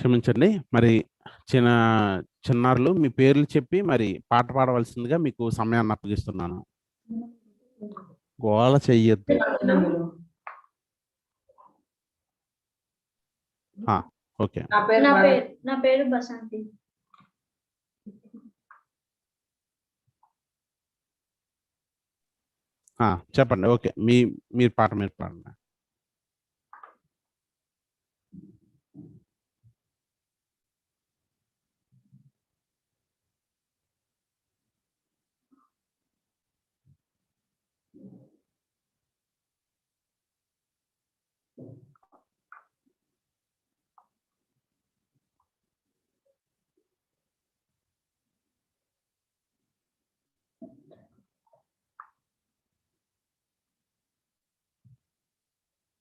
క్షమించండి. మరి చిన్న చిన్నారులు మీ పేర్లు చెప్పి మరి పాట పాడవలసిందిగా మీకు సమయాన్ని అప్పగిస్తున్నాను. గోల చెయ్యొద్దు. ఓకే. నా పేరు బసంతి. చెప్పండి. ఓకే. మీరు పాడండి.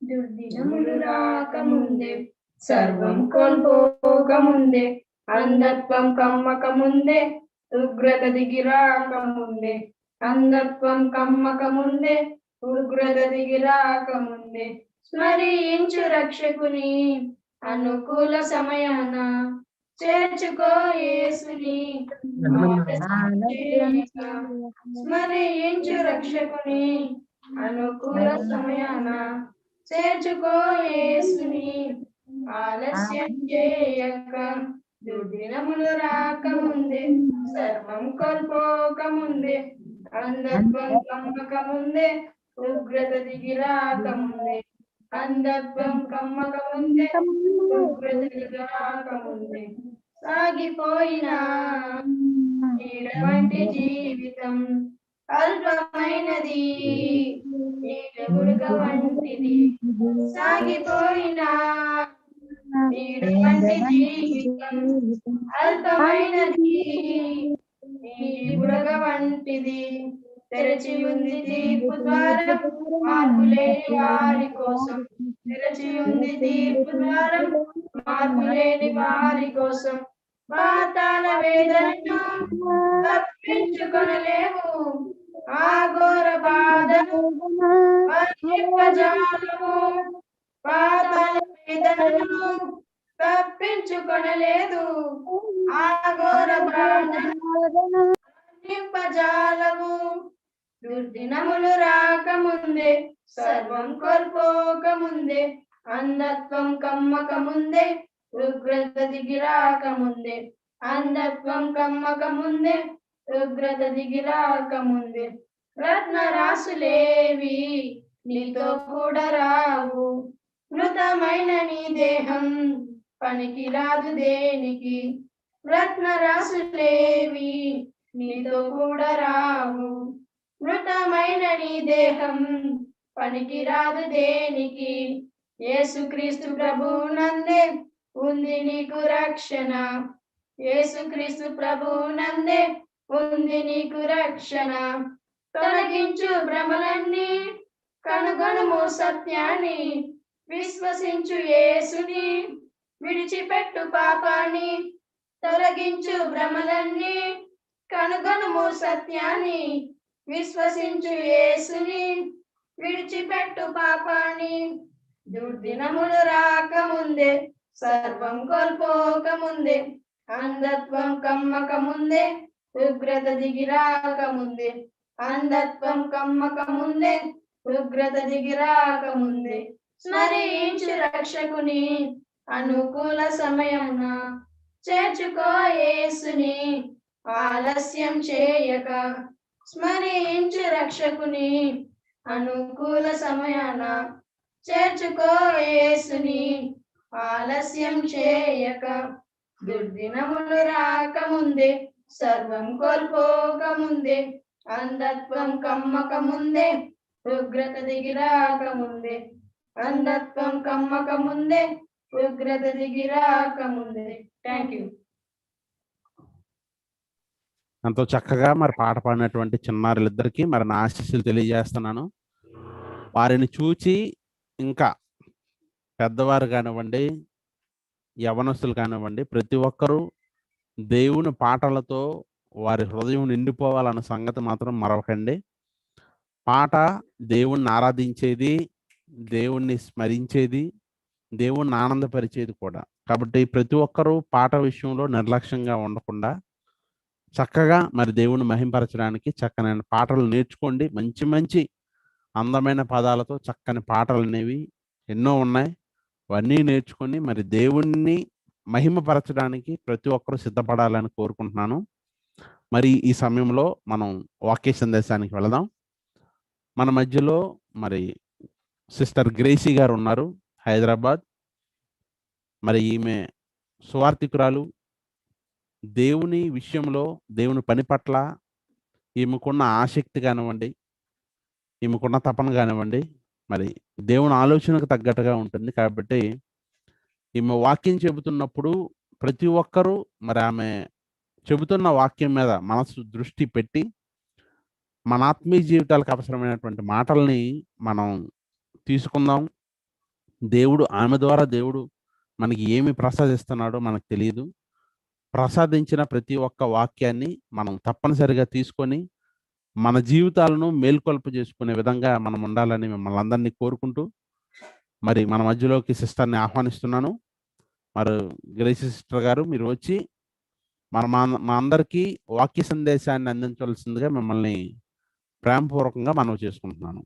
దుర్దినములు రాకముందే, సర్వం కోల్పోకముందే, అంధత్వం కమ్మకముందే, ఉగ్రత దిగి రాకముందే, అంధత్వం కమ్మకముందే, ఉగ్రత దిగి రాకముందే, స్మరించు రక్షకుని అనుకూల సమయాన, చేర్చుకో యేసుని స్మరించు రక్షకుని అనుకూల సమయాన, చేర్చుకో యేసుని ఆలస్యం చేయక. దుర్దినములు రాకముందే, సర్వం కోల్పోకముందే, అంధత్వం కమ్మకముందే, ఉగ్రత దిగి రాకముందే, అంధత్వం కమ్మకముందే, ఉగ్రత దిగి రాకముందే, సాగిపోయిన వంటి జీవితం అల్పమైనది, నీడబుడగ వంటిది. సాగిపోయిన వంటి జీవితం అల్పమైనది, నీడబుడగ వంటిది. తెరచి ఉంది తీర్పు ద్వారం మార్పు లేని వారి కోసం, తెరచి ఉంది తీర్పు ద్వారం మార్పు లేని వారి కోసం. పాతాళ వేదనను తప్పించుకొనలేవు, ఆ ఘోర బాధను వర్ణింపజాలము. పాతాళ వేదనను తప్పించుకొనలేదు, ఆ ఘోర బాధను వర్ణింపజాలము. దుర్దినములు రాకముందే, సర్వం కోల్పోకముందే, అంధత్వం కమ్మకముందే, ఉగ్రత దిగి రాకముందే, అంధత్వం కమ్మకముందే, ఉగ్రత దిగి రాకముందే, రత్నరాసులేవి నీతో కూడా రావు, మృతమైన నీ దేహం పనికి రాదు దేనికి. రత్నరాసులేవి నీతో కూడా రావు, మృతమైన నీ దేహం పనికి రాదు దేనికి. యేసుక్రీస్తు ప్రభువునందే ఉంది నీకు రక్షణ, యేసుక్రీస్తు ప్రభువునందే ఉంది నీకు రక్షణ. తొలగించు భ్రమలన్నీ, కనుగొనుము సత్యాన్ని, విశ్వసించు యేసుని, విడిచిపెట్టు పాపాన్ని. తొలగించు భ్రమలన్నీ, కనుగొనుము సత్యాన్ని, విశ్వసించు యేసుని, విడిచిపెట్టు పాపాన్ని. దుర్దినములు రాకముందే, సర్వం కోల్పోకముందే, అంధత్వం కమ్మకముందే, ఉగ్రత దిగి రాకముందే, అంధత్వం కమ్మకముందే, ఉగ్రత దిగి రాకముందే, స్మరించు రక్షకుని అనుకూల సమయమున, చేర్చుకో యేసుని ఆలస్యం చేయక. స్మరించు రక్షకుని అనుకూల సమయాన, చేర్చుకో యేసుని ఆలస్యం చేయక. దుర్దినములు రాకముందే, సర్వం కోల్పోకముందే, అంధత్వం కమ్మకముందే, ఉగ్రత దిగి రాకముందే, అంధత్వం కమ్మకముందే, ఉగ్రత దిగి రాకముందే. Thank you. ఎంతో చక్కగా మరి పాట పాడినటువంటి చిన్నారులిద్దరికీ మరి నా ఆశీస్సులు తెలియజేస్తున్నాను. వారిని చూచి ఇంకా పెద్దవారు కానివ్వండి, యవనస్తులు కానివ్వండి, ప్రతి ఒక్కరూ దేవుని పాటలతో వారి హృదయం నిండిపోవాలన్న సంగతి మాత్రం మరవకండి. పాట దేవుణ్ణి ఆరాధించేది, దేవుణ్ణి స్మరించేది, దేవుణ్ణి ఆనందపరిచేది కూడా. కాబట్టి ప్రతి ఒక్కరూ పాట విషయంలో నిర్లక్ష్యంగా ఉండకుండా చక్కగా మరి దేవుని మహింపరచడానికి చక్కనైన పాటలు నేర్చుకోండి. మంచి మంచి అందమైన పదాలతో చక్కని పాటలు అనేవి ఎన్నో ఉన్నాయి. అవన్నీ నేర్చుకొని మరి దేవుణ్ణి మహిమపరచడానికి ప్రతి ఒక్కరూ సిద్ధపడాలని కోరుకుంటున్నాను. మరి ఈ సమయంలో మనం వాక్య సందేశానికి వెళదాం. మన మధ్యలో మరి సిస్టర్ గ్రేసీ గారు ఉన్నారు, హైదరాబాద్. మరి ఈమె సువార్థికురాలు. దేవుని విషయంలో, దేవుని పని పట్ల ఈమెకున్న ఆసక్తి కానివ్వండి, ఈమెకున్న తపన కానివ్వండి, మరి దేవుని ఆలోచనకు తగ్గట్టుగా ఉంటుంది. కాబట్టి ఈమె వాక్యం చెబుతున్నప్పుడు ప్రతి ఒక్కరూ మరి ఆమె చెబుతున్న వాక్యం మీద మనసు దృష్టి పెట్టి మన ఆత్మీయ జీవితాలకు అవసరమైనటువంటి మాటల్ని మనం తీసుకుందాం. ఆమె ద్వారా దేవుడు మనకి ఏమి ప్రసాదిస్తున్నాడో మనకు తెలియదు. ప్రసాదించిన ప్రతి ఒక్క వాక్యాన్ని మనం తప్పనిసరిగా తీసుకొని మన జీవితాలను మేల్కొల్పు చేసుకునే విధంగా మనం ఉండాలని మిమ్మల్ని అందరినీ కోరుకుంటూ మరి మన మధ్యలోకి సిస్టర్ని ఆహ్వానిస్తున్నాను. మరి గ్రేసీ సిస్టర్ గారు, మీరు వచ్చి మా అందరికీ వాక్య సందేశాన్ని అందించవలసిందిగా మిమ్మల్ని ప్రేమపూర్వకంగా మనవి చేసుకుంటున్నాను.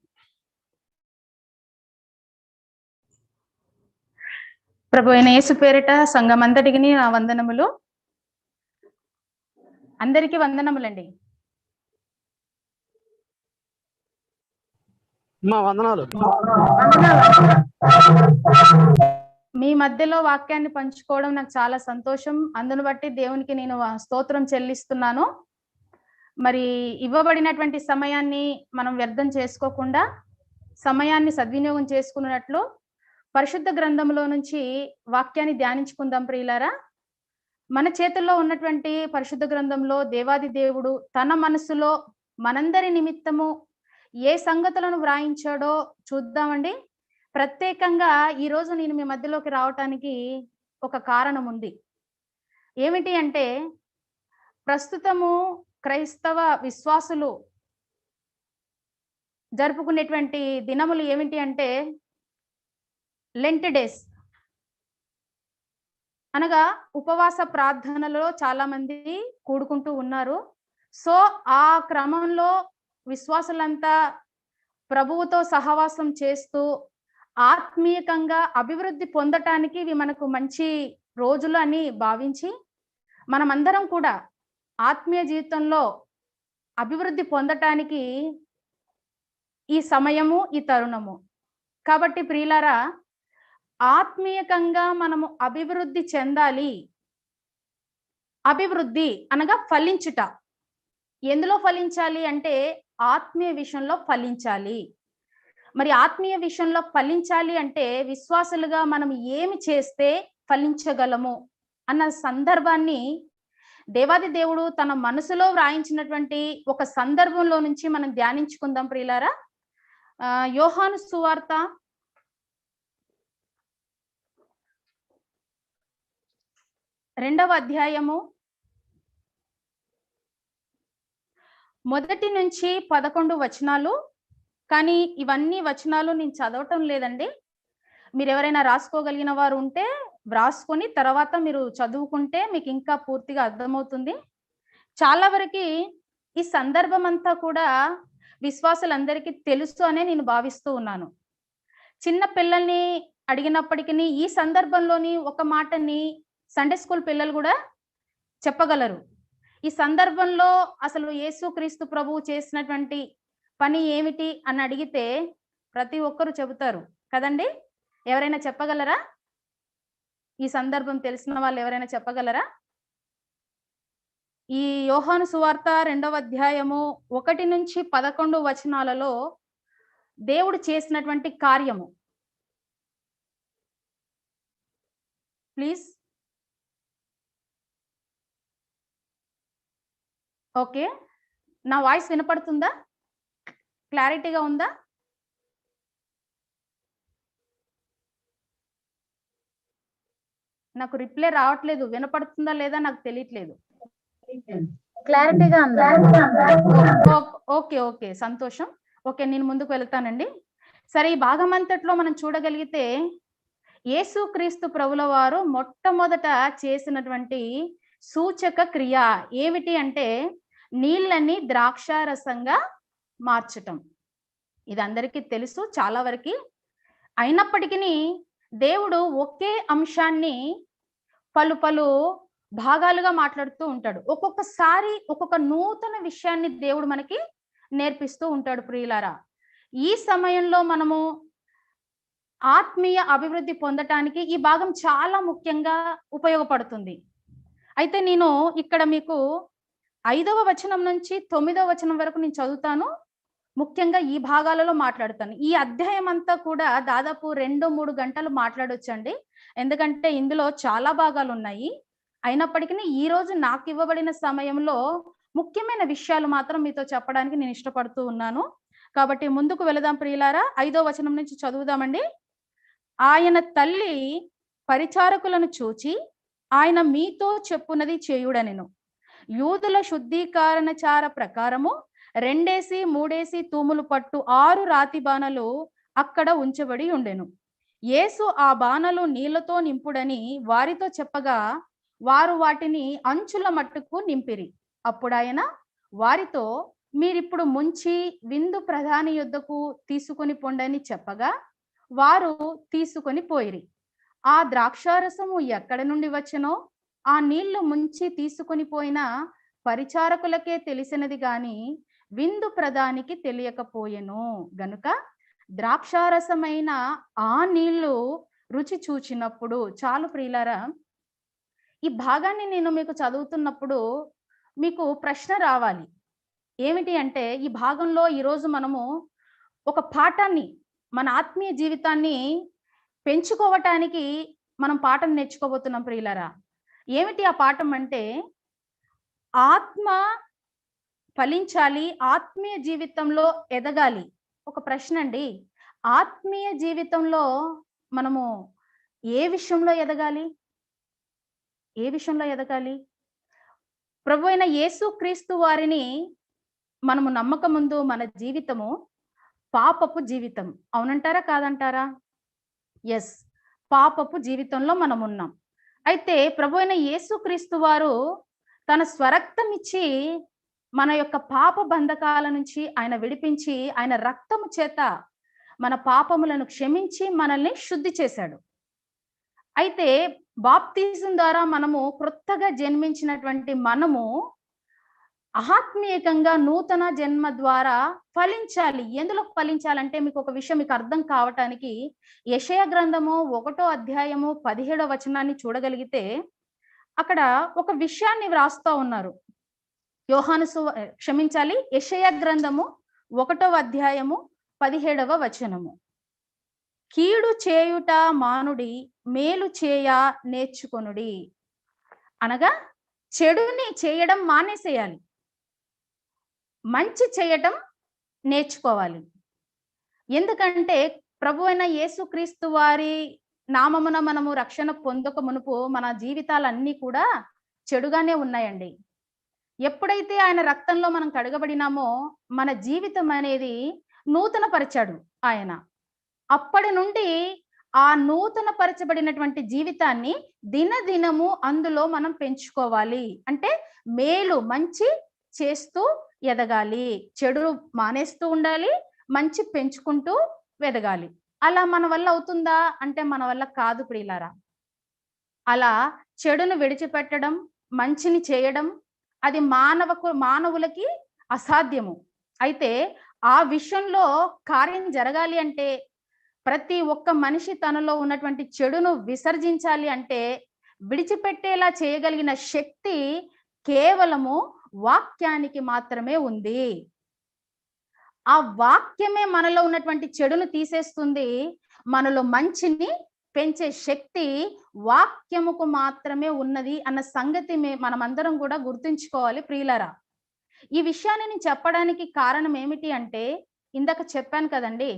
ప్రభు అయిన యేసు పేరిట సంఘం అంతటికి నా వందనములు. అందరికీ వందనములండి. మీ మధ్యలో వాక్యాన్ని పంచుకోవడం నాకు చాలా సంతోషం. అందును బట్టి దేవునికి నేను స్తోత్రం చెల్లిస్తున్నాను. మరి ఇవ్వబడినటువంటి సమయాన్ని మనం వ్యర్థం చేసుకోకుండా సమయాన్ని సద్వినియోగం చేసుకున్నట్లు పరిశుద్ధ గ్రంథంలో నుంచి వాక్యాన్ని ధ్యానించుకుందాం ప్రియులారా. మన చేతుల్లో ఉన్నటువంటి పరిశుద్ధ గ్రంథంలో దేవాది దేవుడు తన మనసులో మనందరి నిమిత్తము ఏ సంగతులను వ్రాయించాడో చూద్దామండి. ప్రత్యేకంగా ఈరోజు నేను మీ మధ్యలోకి రావటానికి ఒక కారణం ఉంది. ఏమిటి అంటే, ప్రస్తుతము క్రైస్తవ విశ్వాసులు జరుపుకునేటువంటి దినములు ఏమిటి అంటే లెంట్ డేస్, అనగా ఉపవాస ప్రార్థనలో చాలా మంది కూడుకుంటూ ఉన్నారు. సో ఆ క్రమంలో విశ్వాసులంతా ప్రభువుతో సహవాసం చేస్తూ ఆత్మీయంగా అభివృద్ధి పొందటానికి ఇవి మనకు మంచి రోజులు అని భావించి మనమందరం కూడా ఆత్మీయ జీవితంలో అభివృద్ధి పొందటానికి ఈ సమయము, ఈ తరుణము. కాబట్టి ప్రియులారా, ఆత్మీయంగా మనము అభివృద్ధి చెందాలి. అభివృద్ధి అనగా ఫలించుట. ఎందులో ఫలించాలి అంటే ఆత్మీయ విషయంలో ఫలించాలి. మరి ఆత్మీయ విషయంలో ఫలించాలి అంటే విశ్వాసులుగా మనం ఏమి చేస్తే ఫలించగలము అన్న సందర్భాన్ని దేవాది దేవుడు తన మనసులో వ్రాయించినటువంటి ఒక సందర్భంలో నుంచి మనం ధ్యానించుకుందాం ప్రియులారా. యోహాను సువార్త 2వ అధ్యాయము 1 నుంచి 11 వచనాలు. కానీ ఇవన్నీ వచనాలు నేను చదవటం లేదండి. మీరు ఎవరైనా రాసుకోగలిగిన వారు ఉంటే వ్రాసుకొని తర్వాత మీరు చదువుకుంటే మీకు ఇంకా పూర్తిగా అర్థమవుతుంది. చాలా వరకు ఈ సందర్భం అంతా కూడా విశ్వాసులందరికీ తెలుసు అనే నేను భావిస్తూ ఉన్నాను. చిన్న పిల్లల్ని అడిగినప్పటికీ ఈ సందర్భంలోని ఒక మాటని సండే స్కూల్ పిల్లలు కూడా చెప్పగలరు. ఈ సందర్భంలో అసలు యేసుక్రీస్తు ప్రభువు చేసినటువంటి పని ఏమిటి అని అడిగితే ప్రతి ఒక్కరు చెబుతారు కదండి. ఎవరైనా చెప్పగలరా? ఈ సందర్భం తెలిసిన వాళ్ళు ఎవరైనా చెప్పగలరా? ఈ యోహాను సువార్త 2వ అధ్యాయము 1 నుంచి 11 వచనాలలో దేవుడు చేసినటువంటి కార్యము. ప్లీజ్. ఓకే, నా వాయిస్ వినపడుతుందా? క్లారిటీగా ఉందా? నాకు రిప్లై రావట్లేదు. వినపడుతుందా లేదా నాకు తెలియట్లేదు. క్లారిటీగా ఉందా? ఓకే ఓకే, సంతోషం. ఓకే, నేను ముందుకు వెళ్తానండి. సరే, ఈ భాగం అంతట్లో మనం చూడగలిగితే యేసుక్రీస్తు ప్రభుల వారు మొట్టమొదట చేసినటువంటి సూచక క్రియ ఏమిటి అంటే నీళ్ళని ద్రాక్షారసంగా మార్చటం. ఇది అందరికీ తెలుసు చాలా వరకు. అయినప్పటికీ దేవుడు ఒకే అంశాన్ని పలు పలు భాగాలుగా మాట్లాడుతూ ఉంటాడు. ఒక్కొక్కసారి ఒక్కొక్క నూతన విషయాన్ని దేవుడు మనకి నేర్పిస్తూ ఉంటాడు ప్రియులారా. ఈ సమయంలో మనము ఆత్మీయ అభివృద్ధి పొందటానికి ఈ భాగం చాలా ముఖ్యంగా ఉపయోగపడుతుంది. అయితే నేను ఇక్కడ మీకు 5వ వచనం నుంచి 9వ వచనం వరకు నేను చదువుతాను. ముఖ్యంగా ఈ భాగాలలో మాట్లాడుతాను. ఈ అధ్యాయం అంతా కూడా దాదాపు 2-3 గంటలు మాట్లాడొచ్చండి. ఎందుకంటే ఇందులో చాలా భాగాలు ఉన్నాయి. అయినప్పటికీ ఈ రోజు నాకు ఇవ్వబడిన సమయంలో ముఖ్యమైన విషయాలు మాత్రం మీతో చెప్పడానికి నేను ఇష్టపడుతూ ఉన్నాను. కాబట్టి ముందుకు వెళదాం ప్రియులారా. 5వ వచనం నుంచి చదువుదామండి. ఆయన తల్లి పరిచారకులను చూచి ఆయన మీతో చెప్పునది చేయుడనెను. యూదుల శుద్ధీకరణచార ప్రకారము 2-3 తూములు పట్టు 6 రాతి బాణలు అక్కడ ఉంచబడి ఉండెను. యేసు ఆ బాణలు నీళ్లతో నింపుడని వారితో చెప్పగా వారు వాటిని అంచుల మట్టుకు నింపిరి. అప్పుడు ఆయన వారితో మీరిప్పుడు ముంచి విందు ప్రధాని యొద్దకు తీసుకొని పొండని చెప్పగా వారు తీసుకొని పోయిరి. ఆ ద్రాక్షారసము ఎక్కడ నుండి వచ్చెనో ఆ నీళ్లు ముంచి తీసుకొని పోయిన పరిచారకులకే తెలిసినది గాని విందు ప్రధానికి తెలియకపోయెను. గనుక ద్రాక్షారసమైన ఆ నీళ్లు రుచి చూచినప్పుడు చాలు ప్రియులారా. ఈ భాగాన్ని నేను మీకు చదువుతున్నప్పుడు మీకు ప్రశ్న రావాలి. ఏమిటి అంటే ఈ భాగంలో ఈరోజు మనము ఒక పాఠాన్ని మన ఆత్మీయ జీవితాన్ని పెంచుకోవటానికి మనం పాఠం నేర్చుకోబోతున్నాం ప్రియులారా. ఏమిటి ఆ పాఠం అంటే ఆత్మ ఫలించాలి, ఆత్మీయ జీవితంలో ఎదగాలి. ఒక ప్రశ్న అండి, ఆత్మీయ జీవితంలో మనము ఏ విషయంలో ఎదగాలి? ఏ విషయంలో ఎదగాలి? ప్రభు అయిన యేసుక్రీస్తు వారిని మనము నమ్మక ముందు మన జీవితము పాపపు జీవితం. అవునంటారా కాదంటారా? ఎస్, పాపపు జీవితంలో మనం ఉన్నాం. అయితే ప్రభు అయిన యేసుక్రీస్తు వారు తన స్వరక్తం ఇచ్చి మన యొక్క పాప బంధకాల నుంచి ఆయన విడిపించి ఆయన రక్తము చేత మన పాపములను క్షమించి మనల్ని శుద్ధి చేశాడు. అయితే బాప్తిజం ద్వారా మనము క్రొత్తగా జన్మించినటువంటి మనము ఆత్మీయంగా నూతన జన్మ ద్వారా ఫలించాలి. ఎందులో ఫలించాలంటే మీకు ఒక విషయం మీకు అర్థం కావటానికి యెషయా గ్రంథము 1వ అధ్యాయము 17వ వచనాన్ని చూడగలిగితే అక్కడ ఒక విషయాన్ని వ్రాస్తూ ఉన్నారు. యెషయా గ్రంథము 1వ అధ్యాయము 17వ వచనము. కీడు చేయుట మానుడి, మేలు చేయ నేర్చుకొనుడి. అనగా చెడుని చేయడం మానేసేయాలి, మంచి చేయటం నేర్చుకోవాలి. ఎందుకంటే ప్రభు అయిన యేసుక్రీస్తు వారి నామమున మనము రక్షణ పొందక మునుపు మన జీవితాలన్నీ కూడా చెడుగానే ఉన్నాయండి. ఎప్పుడైతే ఆయన రక్తంలో మనం కడగబడినామో మన జీవితం అనేది నూతన పరిచాడు ఆయన. అప్పటి నుండి ఆ నూతన పరచబడినటువంటి జీవితాన్ని దినదినము అందులో మనం పెంచుకోవాలి. అంటే మేలు మంచి చేస్తూ ఎదగాలి, చెడు మానేస్తూ ఉండాలి, మంచి పెంచుకుంటూ ఎదగాలి. అలా మన వల్ల అవుతుందా అంటే మన వల్ల కాదు ప్రియులారా. అలా చెడును విడిచిపెట్టడం, మంచిని చేయడం అది మానవులకి అసాధ్యము. అయితే ఆ విషయంలో కార్యం జరగాలి అంటే ప్రతి ఒక్క మనిషి తనలో ఉన్నటువంటి చెడును విసర్జించాలి అంటే విడిచిపెట్టేలా చేయగలిగిన శక్తి కేవలము వాక్యానికి మాత్రమే ఉంది. ఆ వాక్యమే మనలో ఉన్నటువంటి చెడును తీసేస్తుంది. మనలో మంచిని పెంచే శక్తి వాక్యముకు మాత్రమే ఉన్నది అన్న సంగతి మనమందరం కూడా గుర్తుంచుకోవాలి ప్రియులారా. ఈ విషయాన్ని నేను చెప్పడానికి కారణం ఏమిటి అంటే ఇందాక చెప్పాను కదండి,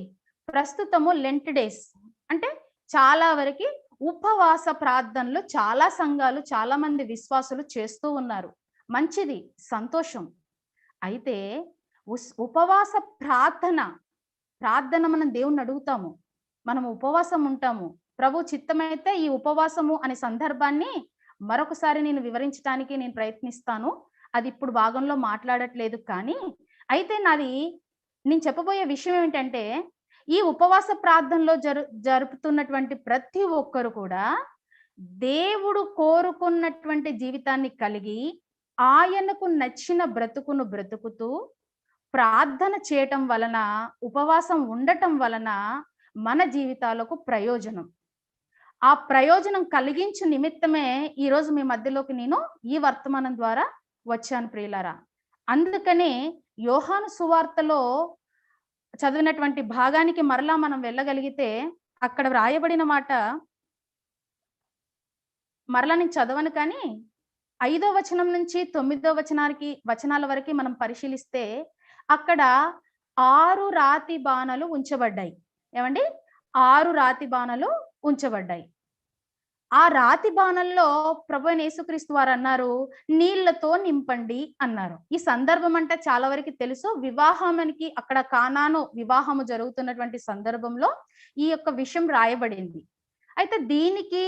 ప్రస్తుతము లెంట్ డేస్ అంటే చాలా వరకు ఉపవాస ప్రార్థనలు చాలా సంఘాలు చాలా మంది విశ్వాసులు చేస్తూ ఉన్నారు. మంచిది, సంతోషం. అయితే ఉపవాస ప్రార్థన మనం దేవుణ్ణి అడుగుతాము, మనం ఉపవాసం ఉంటాము, ప్రభు చిత్తమైతే ఈ ఉపవాసము అనే సందర్భాన్ని మరొకసారి నేను వివరించడానికి నేను ప్రయత్నిస్తాను. అది ఇప్పుడు భాగంలో మాట్లాడట్లేదు. కానీ అయితే నేను చెప్పబోయే విషయం ఏంటంటే, ఈ ఉపవాస ప్రార్థనలో జరుపుతున్నటువంటి ప్రతి ఒక్కరు కూడా దేవుడు కోరుకున్నటువంటి జీవితాన్ని కలిగి ఆయనకు నచ్చిన బ్రతుకును బ్రతుకుతూ ప్రార్థన చేయటం వలన, ఉపవాసం ఉండటం వలన మన జీవితాలకు ప్రయోజనం. ఆ ప్రయోజనం కలిగించు నిమిత్తమే ఈరోజు మీ మధ్యలోకి నేను ఈ వర్తమానం ద్వారా వచ్చాను ప్రియులారా. అందుకనే యోహాను సువార్తలో చదివినటువంటి భాగానికి మరలా మనం వెళ్ళగలిగితే అక్కడ వ్రాయబడిన మాట మరలా నేను చదవను, కానీ 5వ వచనం నుంచి 9వ వచనాల వరకు మనం పరిశీలిస్తే అక్కడ 6 రాతి బాణలు ఉంచబడ్డాయి. ఏమండి? 6 రాతి బాణలు ఉంచబడ్డాయి. ఆ రాతి బాణల్లో ప్రభువైన యేసుక్రీస్తు వారు అన్నారు, నీళ్లతో నింపండి అన్నారు. ఈ సందర్భం అంటే చాలా వరకు తెలుసు. వివాహానికి అక్కడ కానాను వివాహము జరుగుతున్నటువంటి సందర్భంలో ఈ యొక్క విషయం రాయబడింది. అయితే దీనికి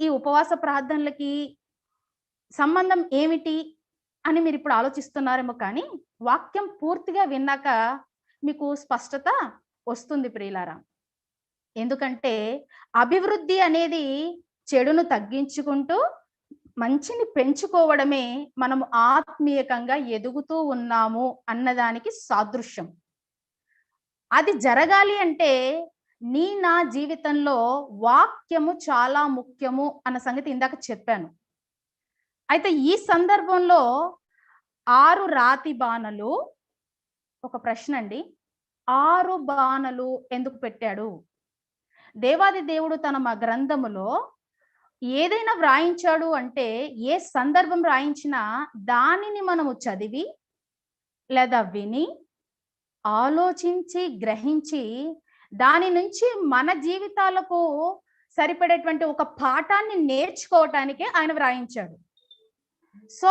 ఈ ఉపవాస ప్రార్థనలకి సంబంధం ఏమిటి అని మీరు ఇప్పుడు ఆలోచిస్తున్నారేమో, కానీ వాక్యం పూర్తిగా విన్నాక మీకు స్పష్టత వస్తుంది ప్రియులారా. ఎందుకంటే అభివృద్ధి అనేది చెడును తగ్గించుకుంటూ మంచిని పెంచుకోవడమే మనము ఆత్మీయంగా ఎదుగుతూ ఉన్నాము అన్నదానికి సాదృశ్యం. అది జరగాలి అంటే నా జీవితంలో వాక్యము చాలా ముఖ్యము అన్న సంగతి ఇందాక చెప్పాను. అయితే ఈ సందర్భంలో 6 రాతి బాణలు, ఒక ప్రశ్న అండి, 6 బాణలు ఎందుకు పెట్టాడు? దేవాది దేవుడు తన గ్రంథములో ఏదైనా వ్రాయించాడు అంటే, ఏ సందర్భం రాయించినా దానిని మనము చదివి లేదా విని ఆలోచించి గ్రహించి దాని నుంచి మన జీవితాలకు సరిపడేటువంటి ఒక పాఠాన్ని నేర్చుకోవటానికే ఆయన వ్రాయించాడు. సో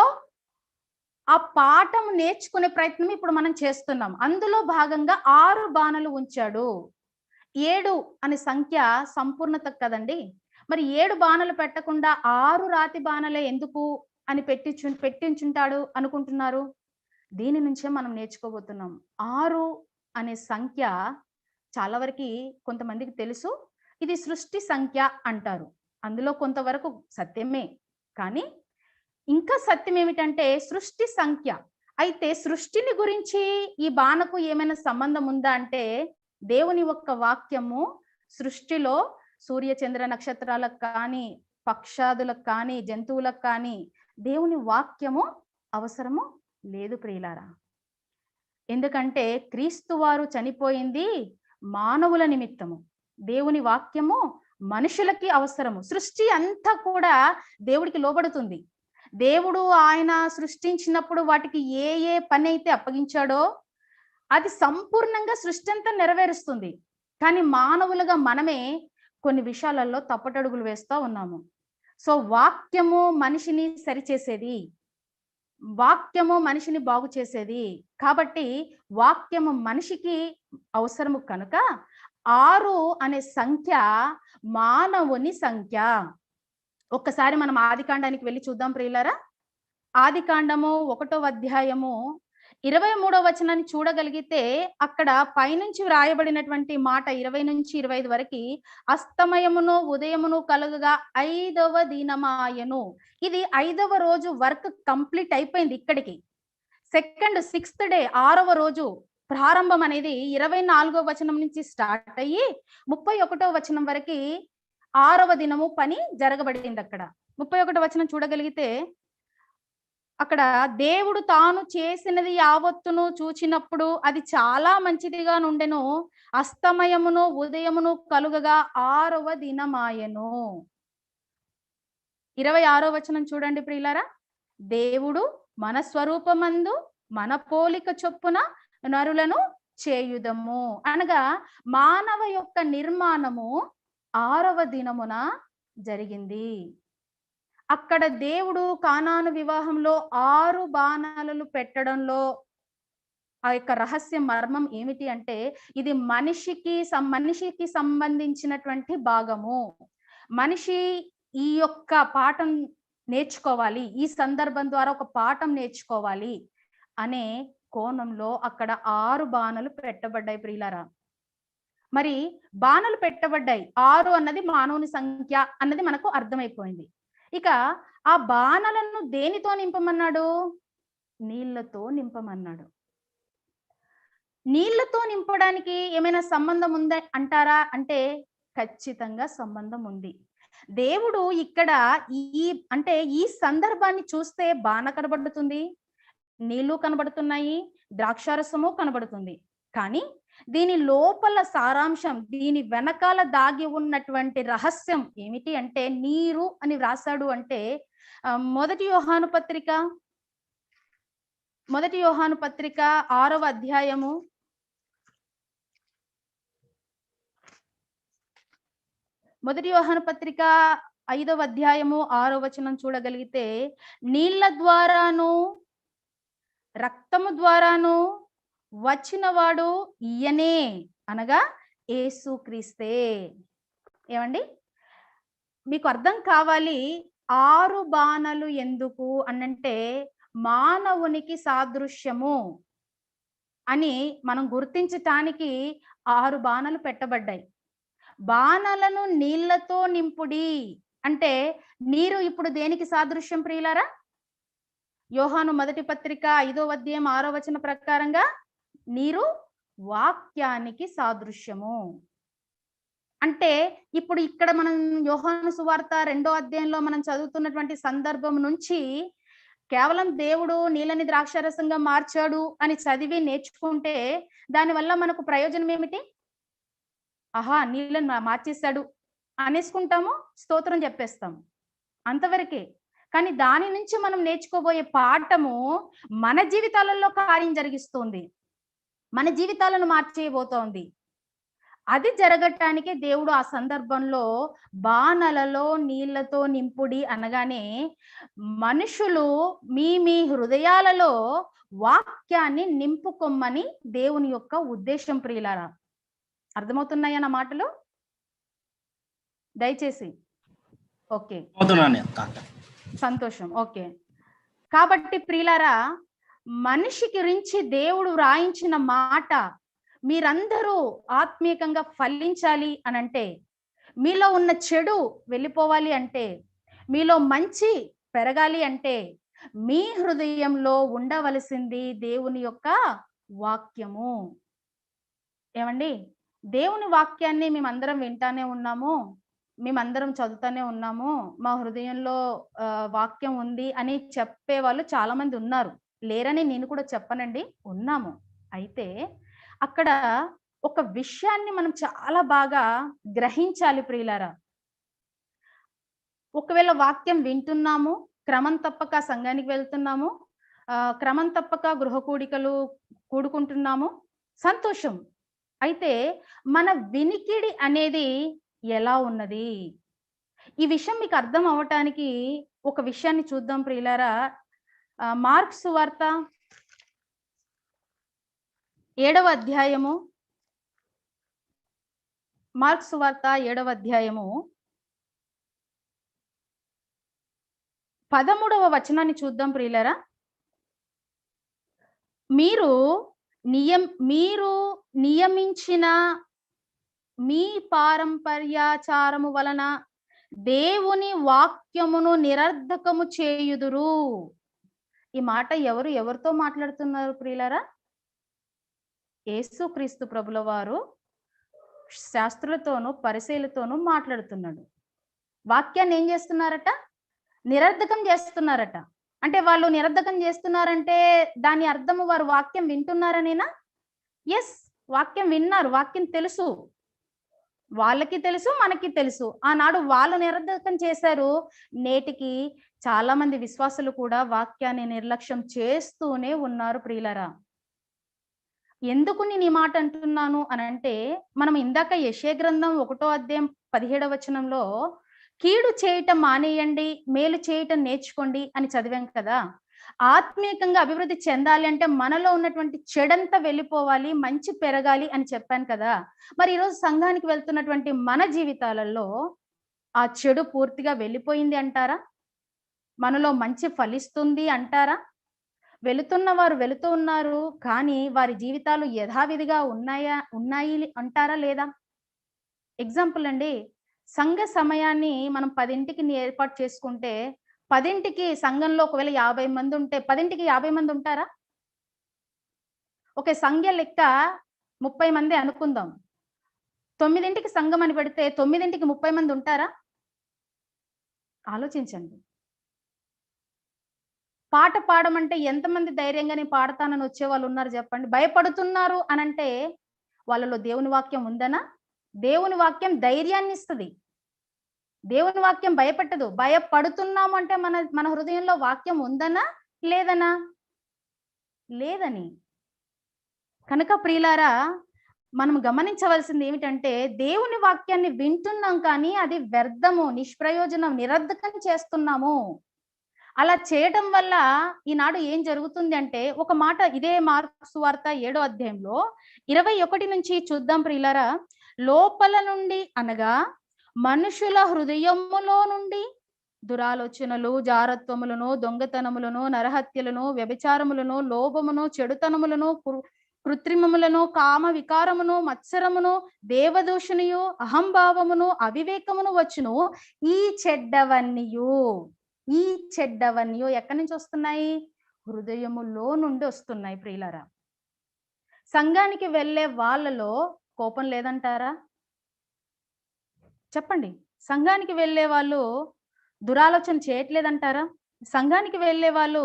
ఆ పాఠం నేర్చుకునే ప్రయత్నం ఇప్పుడు మనం చేస్తున్నాం. అందులో భాగంగా 6 బాణలు ఉంచాడు. 7 అనే సంఖ్య సంపూర్ణత కదండి. మరి 7 బాణలు పెట్టకుండా 6 రాతి బాణలే ఎందుకు అని పెట్టించుంటాడు అనుకుంటున్నారు? దీని నుంచే మనం నేర్చుకోబోతున్నాం. 6 అనే సంఖ్య చాలా వరకు కొంతమందికి తెలుసు. ఇది సృష్టి సంఖ్య అంటారు. అందులో కొంతవరకు సత్యమే, కానీ ఇంకా సత్యం ఏమిటంటే సృష్టి సంఖ్య. అయితే సృష్టిని గురించి ఈ బాణకు ఏమైనా సంబంధం ఉందా అంటే, దేవుని యొక్క వాక్యము సృష్టిలో సూర్య చంద్ర నక్షత్రాలకు కానీ, పక్షాదులకు కానీ, జంతువులకు కానీ దేవుని వాక్యము అవసరము లేదు ప్రియులారా. ఎందుకంటే క్రీస్తు వారు చనిపోయింది మానవుల నిమిత్తము. దేవుని వాక్యము మనుషులకి అవసరము. సృష్టి అంతా కూడా దేవుడికి లోబడుతుంది. దేవుడు ఆయన సృష్టించినప్పుడు వాటికి ఏ పని అయితే అప్పగించాడో అది సంపూర్ణంగా సృష్టి అంతా నెరవేరుస్తుంది. కానీ మానవులుగా మనమే కొన్ని విషయాలలో తప్పటడుగులు వేస్తూ ఉన్నాము. సో వాక్యము మనిషిని సరిచేసేది, వాక్యము మనిషిని బాగు చేసేది. కాబట్టి వాక్యము మనిషికి అవసరము కనుక 6 అనే సంఖ్య మానవుని సంఖ్య. ఒక్కసారి మనం ఆదికాండానికి వెళ్ళి చూద్దాం ప్రియులారా. ఆదికాండము 1వ అధ్యాయము 23వ వచనాన్ని చూడగలిగితే అక్కడ పైనుంచి వ్రాయబడినటువంటి మాట 20 నుంచి 25 వరకు, అస్తమయమును ఉదయమును కలుగగా 5వ దినమాయను. ఇది 5వ రోజు వర్క్ కంప్లీట్ అయిపోయింది. ఇక్కడికి 6th డే 6వ రోజు ప్రారంభం అనేది 24వ వచనం నుంచి స్టార్ట్ అయ్యి 31వ వచనం వరకు 6వ దినము పని జరగబడింది. అక్కడ 31వ వచనం చూడగలిగితే అక్కడ దేవుడు తాను చేసినది యావత్తును చూచినప్పుడు అది చాలా మంచిదిగా నుండెను. అస్తమయమును ఉదయమును కలుగగా 6వ దినమాయెను. 26వ వచనం చూడండి ప్రియులారా. దేవుడు మన స్వరూపమందు మన పోలిక చొప్పున నరులను చేయుదము అనగా మానవ యొక్క నిర్మాణము 6వ దినమున జరిగింది. అక్కడ దేవుడు కానాను వివాహంలో 6 బాణాలు పెట్టడంలో ఆ యొక్క రహస్య మర్మం ఏమిటి అంటే, ఇది మనిషికి సంబంధించినటువంటి భాగము. మనిషి ఈ యొక్క పాఠం నేర్చుకోవాలి, ఈ సందర్భం ద్వారా ఒక పాఠం నేర్చుకోవాలి అనే కోణంలో అక్కడ 6 బాణలు పెట్టబడ్డాయి ప్రియులారా. మరి బాణలు పెట్టబడ్డాయి, 6 అన్నది మానవుని సంఖ్య అన్నది మనకు అర్థమైపోయింది. ఇక ఆ బాణలను దేనితో నింపమన్నాడు? నీళ్లతో నింపమన్నాడు. నీళ్లతో నింపడానికి ఏమైనా సంబంధం ఉందా అంటారా అంటే ఖచ్చితంగా సంబంధం ఉంది. దేవుడు ఇక్కడ ఈ సందర్భాన్ని చూస్తే బాణ కనబడుతుంది, నీళ్లు కనబడుతున్నాయి, ద్రాక్షారసము కనబడుతుంది. కానీ దీని లోపల సారాంశం, దీని వెనకాల దాగి ఉన్నటువంటి రహస్యం ఏమిటి అంటే నీరు అని వ్రాసాడు. అంటే మొదటి యోహాను పత్రిక 6వ అధ్యాయము 5వ అధ్యాయము 6వ వచనం చూడగలిగితే, నీళ్ల ద్వారాను రక్తము ద్వారాను వచ్చినవాడు ఈయనే, అనగా యేసుక్రీస్తే. ఏమండి, మీకు అర్థం కావాలి 6 బాణలు ఎందుకు అనంటే మానవునికి సాదృశ్యము అని మనం గుర్తించటానికి 6 బాణలు పెట్టబడ్డాయి. బాణలను నీళ్లతో నింపుడి అంటే నీరు ఇప్పుడు దేనికి సాదృశ్యం ప్రియులారా? యోహాను మొదటి పత్రిక 5వ అధ్యాయం 6వ వచనం ప్రకారంగా నీరు వాక్యానికి సాదృశ్యము. అంటే ఇప్పుడు ఇక్కడ మనం యోహాను సువార్త 2వ అధ్యాయంలో మనం చదువుతున్నటువంటి సందర్భం నుంచి కేవలం దేవుడు నీళ్ళని ద్రాక్షారసంగా మార్చాడు అని చదివి నేర్చుకుంటే దానివల్ల మనకు ప్రయోజనం ఏమిటి? ఆహా, నీళ్ళని మార్చేశాడు అనేసుకుంటాము, స్తోత్రం చెప్పేస్తాము, అంతవరకే. కానీ దాని నుంచి మనం నేర్చుకోబోయే పాఠము మన జీవితాలలో కార్యం జరిగిస్తుంది, మన జీవితాలను మార్చేయబోతోంది. అది జరగటానికి దేవుడు ఆ సందర్భంలో బాణలలో నీళ్లతో నింపుడి అనగానే మనుషులు మీ హృదయాలలో వాక్యాన్ని నింపుకొమ్మని దేవుని యొక్క ఉద్దేశం ప్రియులారా. అర్థమవుతున్నాయా నా మాటలు? దయచేసి ఓకే, సంతోషం. ఓకే, కాబట్టి ప్రియులారా, మనిషి గురించి దేవుడు వ్రాయించిన మాట మీరందరూ ఆత్మీయంగా ఫలించాలి అనంటే, మీలో ఉన్న చెడు వెళ్ళిపోవాలి అంటే, మీలో మంచి పెరగాలి అంటే మీ హృదయంలో ఉండవలసింది దేవుని యొక్క వాక్యము. ఏమండి, దేవుని వాక్యాన్ని మేమందరం వింటానే ఉన్నాము, మేమందరం చదువుతానే ఉన్నాము, మా హృదయంలో వాక్యం ఉంది అని చెప్పే వాళ్ళు చాలా మంది ఉన్నారు. లేరని నేను కూడా చెప్పనండి, ఉన్నాము. అయితే అక్కడ ఒక విషయాన్ని మనం చాలా బాగా గ్రహించాలి ప్రియులారా. ఒకవేళ వాక్యం వింటున్నాము, క్రమం తప్పక సంఘానికి వెళ్తున్నాము, క్రమం తప్పక గృహ కూడికలు కూడుకుంటున్నాము, సంతోషం. అయితే మన వినికిడి అనేది ఎలా ఉన్నది? ఈ విషయం మీకు అర్థం అవటానికి ఒక విషయాన్ని చూద్దాం ప్రియులారా. మార్క్స్ సువార్త 7వ అధ్యాయము, మార్క్స్ సువార్త 7వ అధ్యాయము 13వ వచనాన్ని చూద్దాం ప్రియులారా. మీరు నియమించిన మీ పారంపర్యాచారము వలన దేవుని వాక్యమును నిరర్ధకము చేయుదురు. ఈ మాట ఎవరితో మాట్లాడుతున్నారు ప్రియులారా? యేసుక్రీస్తు ప్రభుల వారు శాస్త్రులతోనూ పరిసయ్యులతోనూ మాట్లాడుతున్నాడు. వాక్యాన్ని ఏం చేస్తున్నారట? నిరర్ధకం చేస్తున్నారట. అంటే వాళ్ళు నిరర్ధకం చేస్తున్నారంటే దాని అర్థము వారు వాక్యం వింటున్నారనేనా? ఎస్, వాక్యం విన్నారు, వాక్యం తెలుసు, వాళ్ళకి తెలుసు, మనకి తెలుసు. ఆనాడు వాళ్ళు నిరర్ధకం చేశారు. నేటికి చాలా మంది విశ్వాసులు కూడా వాక్యాన్ని నిర్లక్ష్యం చేస్తూనే ఉన్నారు ప్రియులారా. ఎందుకు నేను ఈ మాట అంటున్నాను అనంటే, మనం ఇందాక యెషయా గ్రంథం 1వ అధ్యాయం 17వ వచనంలో కీడు చేయటం మానేయండి, మేలు చేయటం నేర్చుకోండి అని చదివాం కదా. ఆత్మీయంగా అభివృద్ధి చెందాలి అంటే మనలో ఉన్నటువంటి చెడంతా వెళ్ళిపోవాలి, మంచి పెరగాలి అని చెప్పాను కదా. మరి ఈరోజు సంఘానికి వెళ్తున్నటువంటి మన జీవితాలలో ఆ చెడు పూర్తిగా వెళ్ళిపోయింది అంటారా? మనలో మంచి ఫలిస్తుంది అంటారా? వెళుతున్న వారు వెళుతూ ఉన్నారు, కానీ వారి జీవితాలు యథావిధిగా ఉన్నాయి అంటారా లేదా? ఎగ్జాంపుల్ అండి, సంఘ సమయాన్ని మనం 10కి ఏర్పాటు చేసుకుంటే 10కి సంఘంలో ఒకవేళ 50 మంది ఉంటే 10కి 50 మంది ఉంటారా? ఓకే, సంఖ్య లెక్క 30 మంది అనుకుందాం. 9కి సంఘం అని పెడితే 9కి 30 మంది ఉంటారా? ఆలోచించండి. పాట పాడమంటే ఎంతమంది ధైర్యంగా నేను పాడతానని వచ్చేవాళ్ళు ఉన్నారు చెప్పండి? భయపడుతున్నారు అనంటే వాళ్ళలో దేవుని వాక్యం ఉందనా? దేవుని వాక్యం ధైర్యాన్ని ఇస్తది. దేవుని వాక్యం భయపెట్టదు. భయపడుతున్నాము అంటే మన హృదయంలో వాక్యం ఉందనా? లేదనా? లేదని. కనుక ప్రియులారా, మనం గమనించవలసింది ఏమిటంటే దేవుని వాక్యాన్ని వింటున్నాం కానీ అది వ్యర్థము, నిష్ప్రయోజనం, నిరర్ధకం చేస్తున్నాము. అలా చేయటం వల్ల ఈనాడు ఏం జరుగుతుంది అంటే, ఒక మాట ఇదే మార్కు సువార్త 7వ అధ్యాయంలో 21 నుంచి చూద్దాం ప్రియులారా. లోపల నుండి అనగా మనుషుల హృదయములో నుండి దురాలోచనలు, జారత్వములను, దొంగతనములను, నరహత్యలను, వ్యభిచారములను, లోభమును, చెడుతనములను, కృత్రిమములను, కామ వికారమును, మత్సరమును, దేవదూషణయు, అహంభావమును, అవివేకమును వచ్చును. ఈ చెడ్డవన్నీయు ఎక్కడి నుంచి వస్తున్నాయి? హృదయములో నుండి వస్తున్నాయి ప్రియులారా. సంఘానికి వెళ్ళే వాళ్ళలో కోపం లేదంటారా? చెప్పండి. సంఘానికి వెళ్ళే వాళ్ళు దురాలోచన చేయట్లేదంటారా? సంఘానికి వెళ్ళే వాళ్ళు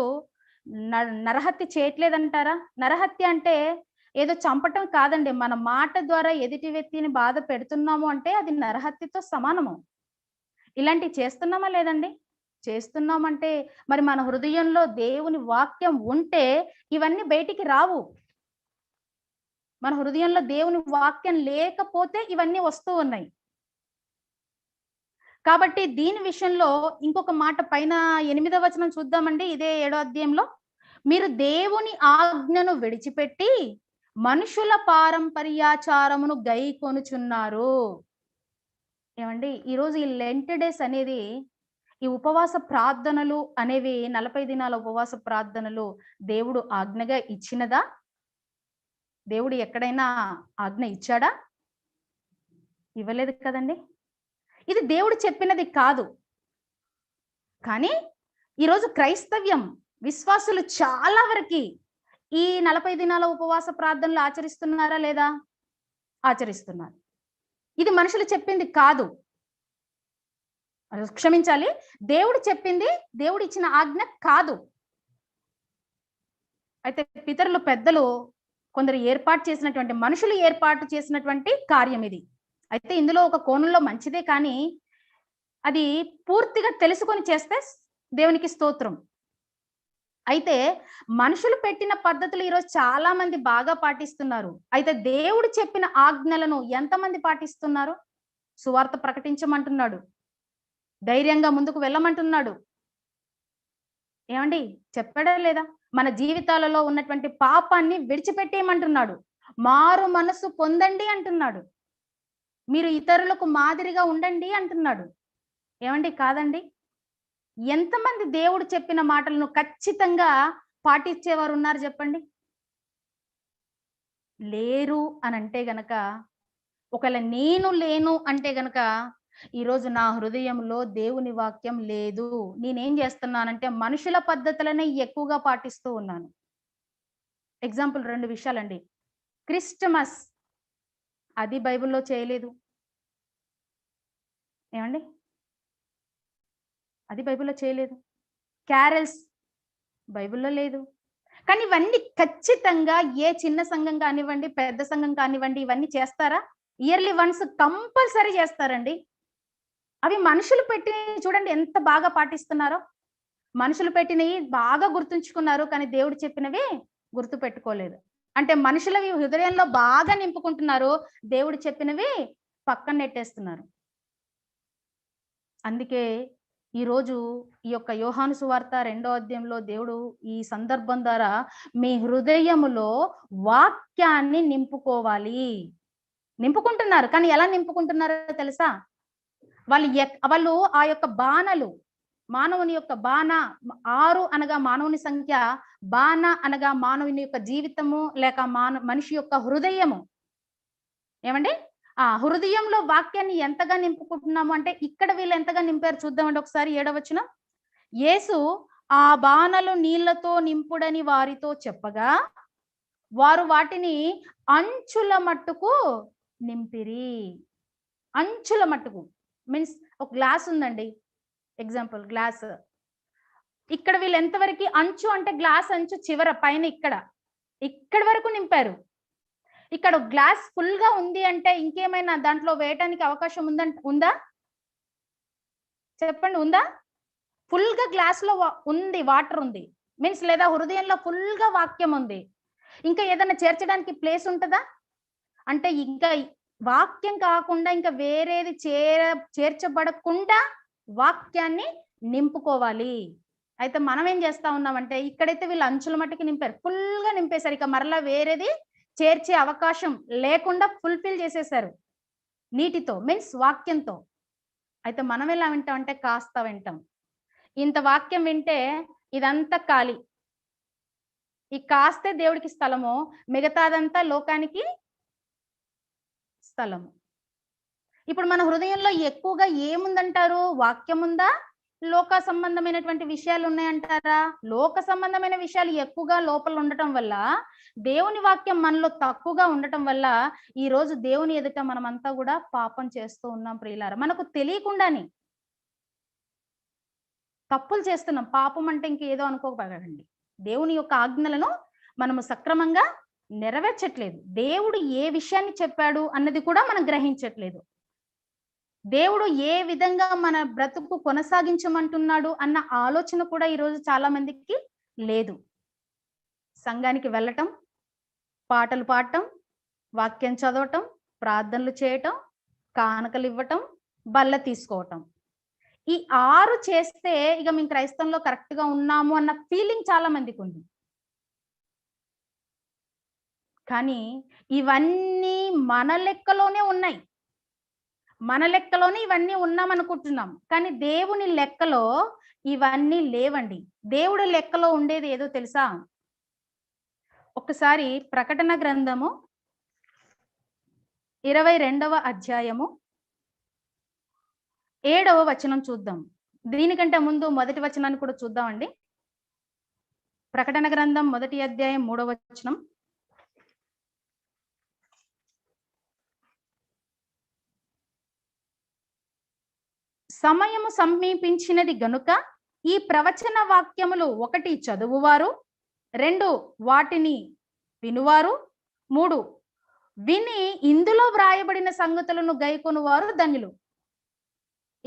నరహత్య చేయట్లేదంటారా? నరహత్య అంటే ఏదో చంపటం కాదండి. మన మాట ద్వారా ఎదుటి వ్యక్తిని బాధ పెడుతున్నాము అంటే అది నరహత్యతో సమానము. ఇలాంటివి చేస్తున్నామా లేదండి? చేస్తున్నామంటే మరి మన హృదయంలో దేవుని వాక్యం ఉంటే ఇవన్నీ బయటికి రావు. మన హృదయంలో దేవుని వాక్యం లేకపోతే ఇవన్నీ వస్తూ ఉన్నాయి. కాబట్టి దీని విషయంలో ఇంకొక మాట పైన 8వ వచనం చూద్దామండి. ఇదే 7వ అధ్యాయంలో, మీరు దేవుని ఆజ్ఞను విడిచిపెట్టి మనుషుల పారంపర్యాచారమును గైకొనుచున్నారు. ఏమండి, ఈరోజు ఈ లెంట్ డేస్ అనేది, ఈ ఉపవాస ప్రార్థనలు అనేవి 40 దినాల ఉపవాస ప్రార్థనలు దేవుడు ఆజ్ఞగా ఇచ్చినదా? దేవుడు ఎక్కడైనా ఆజ్ఞ ఇచ్చాడా? ఇవ్వలేదు కదండి. ఇది దేవుడు చెప్పినది కాదు. కానీ ఈరోజు క్రైస్తవ్యం విశ్వాసులు చాలా వరకు ఈ 40 దినాల ఉపవాస ప్రార్థనలు ఆచరిస్తున్నారా లేదా? ఆచరిస్తున్నారు. ఇది మనుషులు చెప్పింది కాదు, క్షమించాలి, దేవుడు చెప్పింది, దేవుడు ఇచ్చిన ఆజ్ఞ కాదు. అయితే పితరులు పెద్దలు కొందరు ఏర్పాటు చేసినటువంటి, మనుషులు ఏర్పాటు చేసినటువంటి కార్యం ఇది. అయితే ఇందులో ఒక కోణంలో మంచిదే, కానీ అది పూర్తిగా తెలుసుకొని చేస్తే దేవునికి స్తోత్రం. అయితే మనుషులు పెట్టిన పద్ధతులు ఈరోజు చాలా మంది బాగా పాటిస్తున్నారు. అయితే దేవుడు చెప్పిన ఆజ్ఞలను ఎంతమంది పాటిస్తున్నారు? సువార్త ప్రకటించమంటున్నాడు, ధైర్యంగా ముందుకు వెళ్ళమంటున్నాడు. ఏమండి, చెప్పాడా లేదా? మన జీవితాలలో ఉన్నటువంటి పాపాన్ని విడిచిపెట్టేయమంటున్నాడు. మారు మనసు పొందండి అంటున్నాడు. మీరు ఇతరులకు మాదిరిగా ఉండండి అంటున్నాడు. ఏమండి, కాదండి? ఎంతమంది దేవుడు చెప్పిన మాటలను ఖచ్చితంగా పాటించేవారు ఉన్నారు చెప్పండి? లేరు అని అంటే గనక, ఒకవేళ నేను లేను అంటే గనక, ఈరోజు నా హృదయంలో దేవుని వాక్యం లేదు. నేనేం చేస్తున్నానంటే మనుషుల పద్ధతులనే ఎక్కువగా పాటిస్తూ ఉన్నాను. ఎగ్జాంపుల్ 2 విషయాలండి. క్రిస్టమస్ అది బైబిల్లో చేయలేదు. ఏమండి, అది బైబిల్లో చేయలేదు. క్యారల్స్ బైబిల్లో లేదు. కానీ ఇవన్నీ ఖచ్చితంగా ఏ చిన్న సంఘం కానివ్వండి, పెద్ద సంఘం కానివ్వండి, ఇవన్నీ చేస్తారా? ఇయర్లీ వన్స్ కంపల్సరీ చేస్తారండి. అవి మనుషులు పెట్టి చూడండి ఎంత బాగా పాటిస్తున్నారో. మనుషులు పెట్టినవి బాగా గుర్తుంచుకున్నారు, కానీ దేవుడు చెప్పినవి గుర్తు పెట్టుకోలేదు. అంటే మనుషులవి హృదయంలో బాగా నింపుకుంటున్నారు, దేవుడు చెప్పినవి పక్కన నెట్టేస్తున్నారు. అందుకే ఈరోజు ఈ యొక్క యోహాను సువార్త 2వ అధ్యాయంలో దేవుడు ఈ సందర్భం ద్వారా మీ హృదయములో వాక్యాన్ని నింపుకోవాలి. నింపుకుంటున్నారు, కానీ ఎలా నింపుకుంటున్నారో తెలుసా? వాళ్ళు ఆ యొక్క బాణలు, మానవుని యొక్క బాణ, 6 అనగా మానవుని సంఖ్య, బాణ అనగా మానవుని యొక్క జీవితము లేక మనిషి యొక్క హృదయము. ఏమండి? ఆ హృదయంలో వాక్యాన్ని ఎంతగా నింపుకుంటున్నాము అంటే ఇక్కడ వీళ్ళు ఎంతగా నింపారు చూద్దామండి ఒకసారి 7వ వచనం. యేసు ఆ బాణలు నీళ్లతో నింపుడని వారితో చెప్పగా వారు వాటిని అంచుల మట్టుకు నింపిరి. అంచుల మట్టుకు మీన్స్ ఒక గ్లాస్ ఉందండి, ఎగ్జాంపుల్ గ్లాస్. ఇక్కడ వీళ్ళు ఎంతవరకు, అంచు అంటే గ్లాస్ అంచు చివర పైన ఇక్కడి వరకు నింపారు. ఇక్కడ గ్లాస్ ఫుల్ గా ఉంది అంటే ఇంకేమైనా దాంట్లో వేయటానికి అవకాశం ఉందా? చెప్పండి, ఉందా? ఫుల్ గా గ్లాస్ లో ఉంది, వాటర్ ఉంది మీన్స్, లేదా హృదయంలో ఫుల్ గా వాక్యం ఉంది, ఇంకా ఏదైనా చేర్చడానికి ప్లేస్ ఉంటుందా? అంటే ఇంకా వాక్యం కాకుండా ఇంకా వేరేది చేర్చబడకుండా వాక్యాన్ని నింపుకోవాలి. అయితే మనం ఏం చేస్తా ఉన్నామంటే ఇక్కడైతే వీళ్ళు అంచుల మట్టుకు నింపారు, ఫుల్ గా నింపేశారు, ఇక మరలా వేరేది చేర్చే అవకాశం లేకుండా ఫుల్ఫిల్ చేసేశారు నీటితో మీన్స్ వాక్యంతో. అయితే మనం ఎలా వింటామంటే కాస్త వింటాం. ఇంత వాక్యం వింటే ఇదంతా ఖాళీ, ఈ కాస్తే దేవుడికి స్థలము, మిగతాదంతా లోకానికి స్థలము. ఇప్పుడు మన హృదయంలో ఎక్కువగా ఏముందంటారు? వాక్యం ఉందా, లోక సంబంధమైనటువంటి విషయాలు ఉన్నాయంటారా? లోక సంబంధమైన విషయాలు ఎక్కువగా లోపల ఉండటం వల్ల, దేవుని వాక్యం మనలో తక్కువగా ఉండటం వల్ల ఈ రోజు దేవుని ఎదుట మనమంతా కూడా పాపం చేస్తూ ఉన్నాం ప్రియులారా. మనకు తెలియకుండానే తప్పులు చేస్తున్నాం. పాపం అంటే ఇంకేదో అనుకోకండి, దేవుని యొక్క ఆజ్ఞలను మనము సక్రమంగా నెరవేర్చట్లేదు. దేవుడు ఏ విషయాన్ని చెప్పాడు అన్నది కూడా మనం గ్రహించట్లేదు. దేవుడు ఏ విధంగా మన బ్రతుకు కొనసాగించమంటున్నాడు అన్న ఆలోచన కూడా ఈరోజు చాలా మందికి లేదు. సంఘానికి వెళ్ళటం, పాటలు పాడటం, వాక్యం చదవటం, ప్రార్థనలు చేయటం, కానుకలు ఇవ్వటం, బల్ల తీసుకోవటం, ఈ 6 చేస్తే ఇక మేము క్రైస్తవంలో కరెక్ట్ గా ఉన్నాము అన్న ఫీలింగ్ చాలా మందికి ఉంది. కానీ ఇవన్నీ మన లెక్కలోనే ఉన్నాయి, మన లెక్కలోనే ఇవన్నీ ఉన్నామనుకుంటున్నాం. కానీ దేవుని లెక్కలో ఇవన్నీ లేవండి. దేవుడి లెక్కలో ఉండేది ఏదో తెలుసా? ఒకసారి ప్రకటన గ్రంథము 22వ అధ్యాయము 7వ వచనం చూద్దాం. దీనికంటే ముందు మొదటి వచనాన్ని కూడా చూద్దామండి. ప్రకటన గ్రంథం 1వ అధ్యాయం 3వ వచనం. సమయము సమీపించినది గనుక ఈ ప్రవచన వాక్యములు 1 చదువువారు, 2 వాటిని వినువారు, 3 విని ఇందులో వ్రాయబడిన సంగతులను గైకొనువారు ధన్యులు.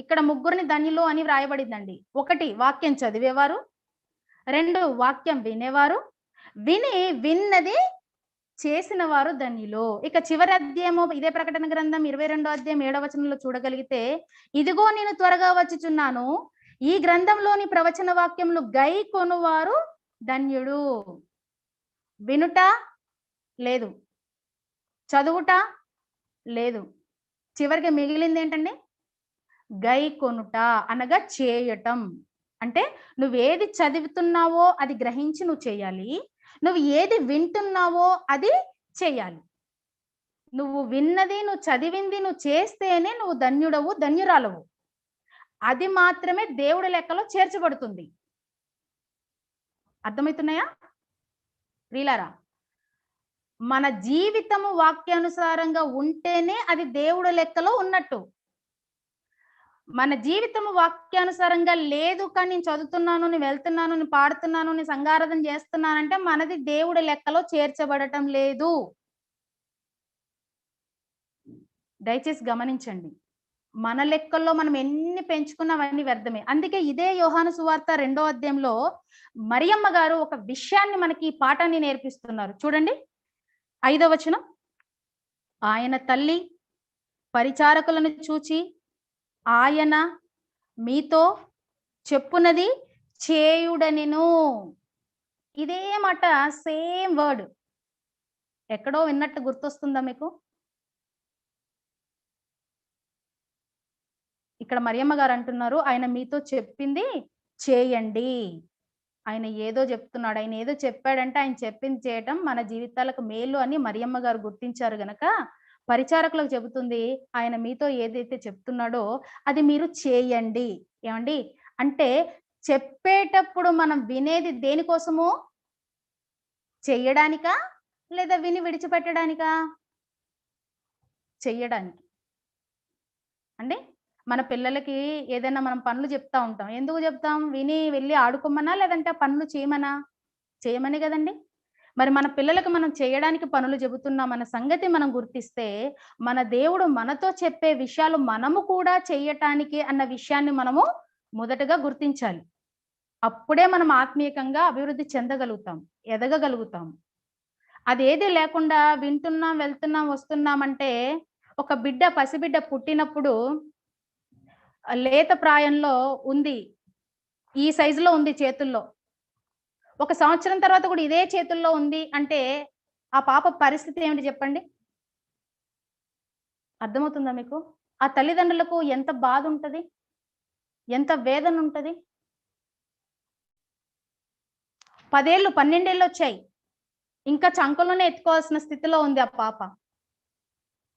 ఇక్కడ 3 ధన్యులు అని వ్రాయబడిందండి. 1 వాక్యం చదివేవారు, 2 వాక్యం వినేవారు, విన్నది చేసిన వారు ధన్యులు. ఇక చివరి అధ్యాయము ఇదే ప్రకటన గ్రంథం 22వ అధ్యాయం 7వ వచనంలో చూడగలిగితే, ఇదిగో నేను త్వరగా వచ్చుచున్నాను, ఈ గ్రంథంలోని ప్రవచన వాక్యములు గై కొనువారు ధన్యుడు. వినుట లేదు, చదువుట లేదు, చివరికి మిగిలింది ఏంటండి? గై కొనుట అనగా చేయటం. అంటే నువ్వేది చదువుతున్నావో అది గ్రహించి నువ్వు చేయాలి, నువ్వు ఏది వింటున్నావో అది చేయాలి. నువ్వు విన్నది, నువ్వు చదివింది నువ్వు చేస్తేనే నువ్వు ధన్యుడవు, ధన్యురాలవు. అది మాత్రమే దేవుడి లెక్కలో చేర్చబడుతుంది. అర్థమవుతున్నాయా ప్రియులారా? మన జీవితము వాక్యానుసారంగా ఉంటేనే అది దేవుడి లెక్కలో ఉన్నట్టు. మన జీవితము వాక్యానుసారంగా లేదు, కానీ నేను చదువుతున్నాను, నేను వెళ్తున్నాను, నేను పాడుతున్నాను, నేను సంగారాధన చేస్తున్నానంటే మనది దేవుడి లెక్కలో చేర్చబడటం లేదు. దయచేసి గమనించండి, మన లెక్కల్లో మనం ఎన్ని పెంచుకున్నవన్నీ వ్యర్థమే. అందుకే ఇదే యోహాను సువార్త 2వ అధ్యాయంలో మరియమ్మ గారు ఒక విషయాన్ని మనకి పాఠాన్ని నేర్పిస్తున్నారు. చూడండి 5వ వచనం. ఆయన తల్లి పరిచారకులను చూచి, ఆయన మీతో చెప్పునది చేయుడనెను. ఇదే మాట, సేమ్ వర్డ్ ఎక్కడో విన్నట్టు గుర్తొస్తుందా మీకు? ఇక్కడ మరియమ్మ గారు అంటున్నారు, ఆయన మీతో చెప్పింది చేయండి. ఆయన ఏదో చెప్తున్నాడు, ఆయన ఏదో చెప్పాడంటే ఆయన చెప్పింది చేయటం మన జీవితాలకు మేలు అని మరియమ్మ గారు గుర్తించారు గనక పరిచారకులకు చెబుతుంది, ఆయన మీతో ఏదైతే చెప్తున్నాడో అది మీరు చేయండి. ఏమండి అంటే చెప్పేటప్పుడు మనం వినేది దేనికోసము? చెయ్యడానికా లేదా విని విడిచిపెట్టడానికా? చెయ్యడానికి అంటే మన పిల్లలకి ఏదైనా మనం పనులు చెప్తా ఉంటాం. ఎందుకు చెప్తాం? విని వెళ్ళి ఆడుకోమనా లేదంటే ఆ పనులు చేయమనా? చేయమని కదండి. మరి మన పిల్లలకు మనం చేయడానికి పనులు చెబుతున్నామన్న సంగతి మనం గుర్తిస్తే మన దేవుడు మనతో చెప్పే విషయాలు మనము కూడా చేయటానికి అన్న విషయాన్ని మనము మొదటగా గుర్తించాలి. అప్పుడే మనం ఆత్మీయంగా అభివృద్ధి చెందగలుగుతాం, ఎదగగలుగుతాం. అదేది లేకుండా వింటున్నాం, వెళ్తున్నాం, వస్తున్నామంటే ఒక పసిబిడ్డ పుట్టినప్పుడు లేత ప్రాయంలో ఉంది, ఈ సైజులో ఉంది చేతుల్లో, 1 సంవత్సరం తర్వాత కూడా ఇదే చేతుల్లో ఉంది అంటే ఆ పాప పరిస్థితి ఏమిటి చెప్పండి? అర్థమవుతుందా మీకు? ఆ తల్లిదండ్రులకు ఎంత బాధ ఉంటది, ఎంత వేదన ఉంటది. 10 ఏళ్ళు 12 ఏళ్ళు వచ్చాయి, ఇంకా చంకలోనే ఎత్తుకోవాల్సిన స్థితిలో ఉంది ఆ పాప.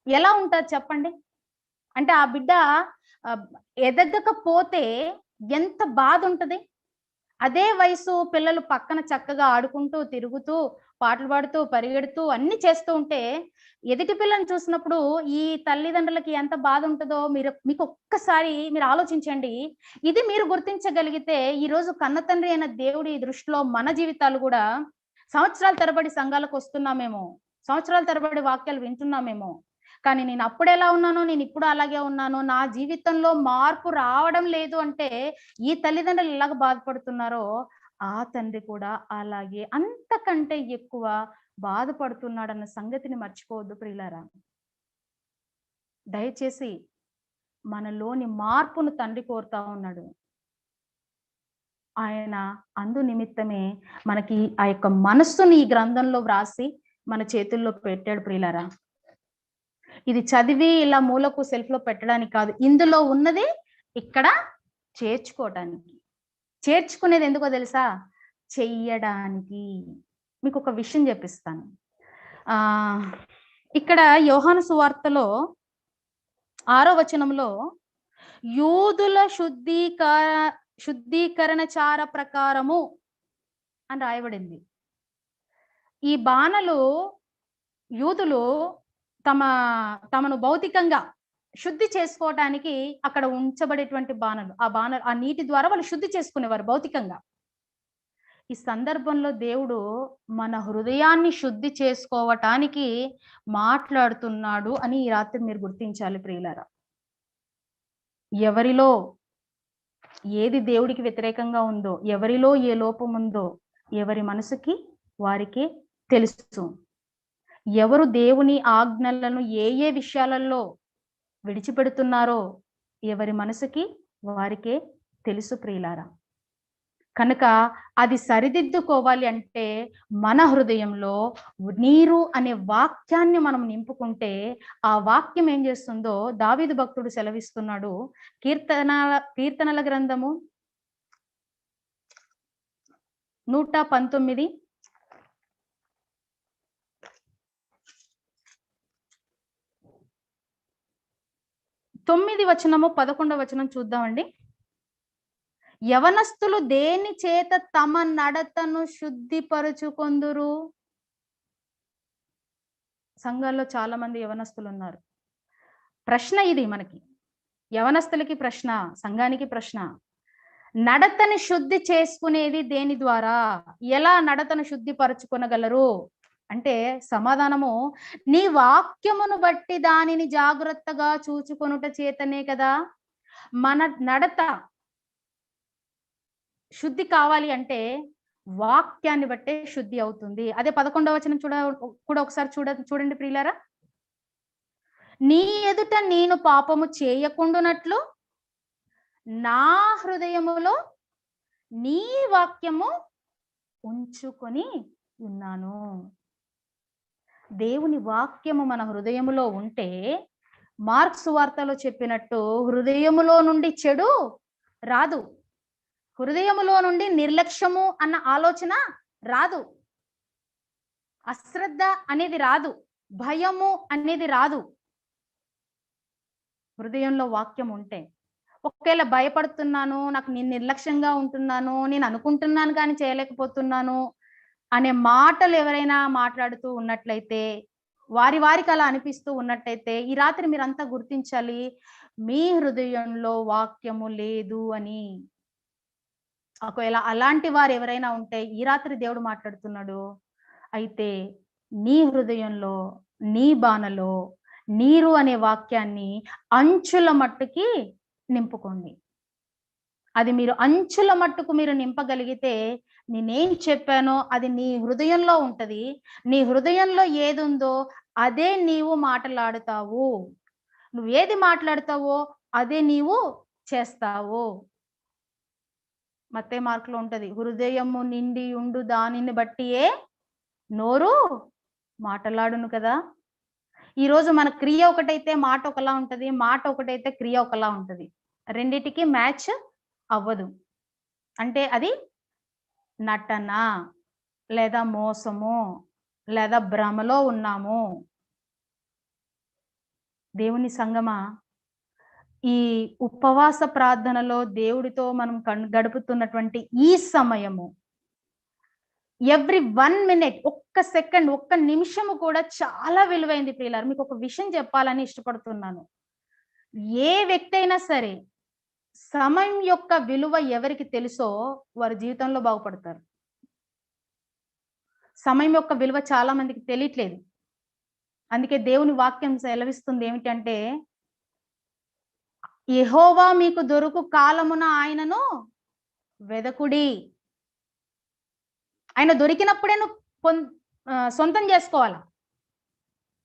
ఎలా ఉంటది చెప్పండి? అంటే ఆ బిడ్డ ఎదగకపోతే ఎంత బాధ ఉంటది. అదే వయసు పిల్లలు పక్కన చక్కగా ఆడుకుంటూ, తిరుగుతూ, పాటలు పాడుతూ, పరిగెడుతూ అన్ని చేస్తూ ఉంటే ఎదుటి పిల్లని చూసినప్పుడు ఈ తల్లిదండ్రులకి ఎంత బాధ ఉంటుందో మీకు ఒక్కసారి మీరు ఆలోచించండి. ఇది మీరు గుర్తించగలిగితే ఈరోజు కన్న తండ్రి అయిన దేవుడి దృష్టిలో మన జీవితాలు కూడా సంవత్సరాల తరబడి సంఘాలకు వస్తున్నామేమో, సంవత్సరాల తరబడి వాక్యాలు వింటున్నామేమో, కానీ నేను అప్పుడు ఎలా ఉన్నానో నేను ఇప్పుడు అలాగే ఉన్నాను, నా జీవితంలో మార్పు రావడం లేదు అంటే ఈ తల్లిదండ్రులు ఎలాగ బాధపడుతున్నారో ఆ తండ్రి కూడా అలాగే అంతకంటే ఎక్కువ బాధపడుతున్నాడన్న సంగతిని మర్చిపోవద్దు ప్రియులారా. దయచేసి మనలోని మార్పును తండ్రి కోరుతా ఉన్నాడు. ఆయన అందు నిమిత్తమే మనకి ఆ యొక్క మనస్సుని ఈ గ్రంథంలో వ్రాసి మన చేతుల్లో పెట్టాడు ప్రియులారా. ఇది చదివి ఇలా మూలకు సెల్ఫ్ లో పెట్టడానికి కాదు, ఇందులో ఉన్నది ఇక్కడ చేర్చుకోవటానికి. చేర్చుకునేది ఎందుకో తెలుసా? చెయ్యడానికి. మీకు ఒక విషయం చెప్పిస్తాను. ఇక్కడ యోహాను సువార్తలో 6వ వచనంలో యూదుల శుద్ధీకరణచార ప్రకారము అని రాయబడింది. ఈ బాణలు యూదులు తమను భౌతికంగా శుద్ధి చేసుకోవటానికి అక్కడ ఉంచబడేటువంటి బాణలు. ఆ నీటి ద్వారా వాళ్ళు శుద్ధి చేసుకునేవారు భౌతికంగా. ఈ సందర్భంలో దేవుడు మన హృదయాన్ని శుద్ధి చేసుకోవటానికి మాట్లాడుతున్నాడు అని ఈ రాత్రి మీరు గుర్తించాలి ప్రియులారా. ఎవరిలో ఏది దేవుడికి వ్యతిరేకంగా ఉందో, ఎవరిలో ఏ లోపం ఉందో ఎవరి మనసుకి వారికే తెలుసు. ఎవరు దేవుని ఆజ్ఞలను ఏ విషయాలలో విడిచిపెడుతున్నారో ఎవరి మనసుకి వారికే తెలుసు ప్రియులారా. కనుక అది సరిదిద్దుకోవాలి అంటే మన హృదయంలో నీరు అనే వాక్యాన్ని మనం నింపుకుంటే ఆ వాక్యం ఏం చేస్తుందో దావీదు భక్తుడు సెలవిస్తున్నాడు. కీర్తనల గ్రంథము 119 9వ వచనము 11వ వచనం చూద్దామండి. యవనస్తులు దేని చేత తమ నడతను శుద్ధిపరుచుకొందురు? సంఘాల్లో చాలా మంది యవనస్తులు ఉన్నారు. ప్రశ్న ఇది మనకి, యవనస్తులకి ప్రశ్న, సంఘానికి ప్రశ్న. నడతని శుద్ధి చేసుకునేది దేని ద్వారా? ఎలా నడతను శుద్ధిపరచుకొనగలరు అంటే సమాధానము, నీ వాక్యమును బట్టి దానిని జాగ్రత్తగా చూచుకొనుట చేతనే కదా. మన నడత శుద్ధి కావాలి అంటే వాక్యాన్ని బట్టే శుద్ధి అవుతుంది. అదే 11వ వచనం కూడా ఒకసారి చూడండి ప్రియులారా. నీ ఎదుట నేను పాపము చేయకుండునట్లు నా హృదయములో నీ వాక్యము ఉంచుకొని ఉన్నాను. దేవుని వాక్యము మన హృదయములో ఉంటే మార్క్స్ వార్తలో చెప్పినట్టు హృదయములో నుండి చెడు రాదు, హృదయములో నుండి నిర్లక్ష్యము అన్న ఆలోచన రాదు, అశ్రద్ధ అనేది రాదు, భయము అనేది రాదు. హృదయంలో వాక్యం ఉంటే, ఒకవేళ భయపడుతున్నాను, నాకు నేను నిర్లక్ష్యంగా ఉంటున్నాను, నేను అనుకుంటున్నాను కానీ చేయలేకపోతున్నాను అనే మాటలు ఎవరైనా మాట్లాడుతూ ఉన్నట్లయితే, వారికి అలా అనిపిస్తూ ఉన్నట్టయితే, ఈ రాత్రి మీరంతా గుర్తించాలి, మీ హృదయంలో వాక్యము లేదు అని. ఒకవేళ అలాంటి వారు ఎవరైనా ఉంటే ఈ రాత్రి దేవుడు మాట్లాడుతున్నాడు, అయితే నీ హృదయంలో, నీ బాణలో నీరు అనే వాక్యాన్ని అంచుల మట్టుకి నింపుకోండి. అది మీరు అంచుల మట్టుకు మీరు నింపగలిగితే, నేనేం చెప్పానో అది నీ హృదయంలో ఉంటది. నీ హృదయంలో ఏది ఉందో అదే నీవు మాట్లాడుతావు. నువ్వు ఏది మాట్లాడతావో అదే నీవు చేస్తావు. మత్తయి మార్కులో ఉంటది, హృదయము నిండి ఉండు దానిని బట్టియే నోరు మాటలాడును కదా. ఈరోజు మన క్రియ ఒకటైతే మాట ఒకలా ఉంటది, మాట ఒకటైతే క్రియ ఒకలా ఉంటది. రెండిటికి మ్యాచ్ అవ్వదు. అంటే అది నటన, లేదా మోసము, లేదా భ్రమలో ఉన్నాము. దేవుని సంగమా, ఈ ఉపవాస ప్రార్థనలో దేవుడితో మనం గడుపుతున్నటువంటి ఈ సమయము, ఎవ్రీ 1 minute, ఒక్క సెకండ్, ఒక్క నిమిషము కూడా చాలా విలువైంది ప్రియులారా. మీకు ఒక విషయం చెప్పాలని ఇష్టపడుతున్నాను. ఏ వ్యక్తి అయినా సరే సమయం యొక్క విలువ ఎవరికి తెలుసో వారి జీవితంలో బాగుపడతారు. సమయం యొక్క విలువ చాలా మందికి తెలియట్లేదు. అందుకే దేవుని వాక్యం సెలవిస్తుంది ఏమిటంటే, యెహోవా మీకు దొరుకు కాలమున ఆయనను వెదకుడి. ఆయన దొరికినప్పుడే నువ్వు సొంతం చేసుకోవాలా.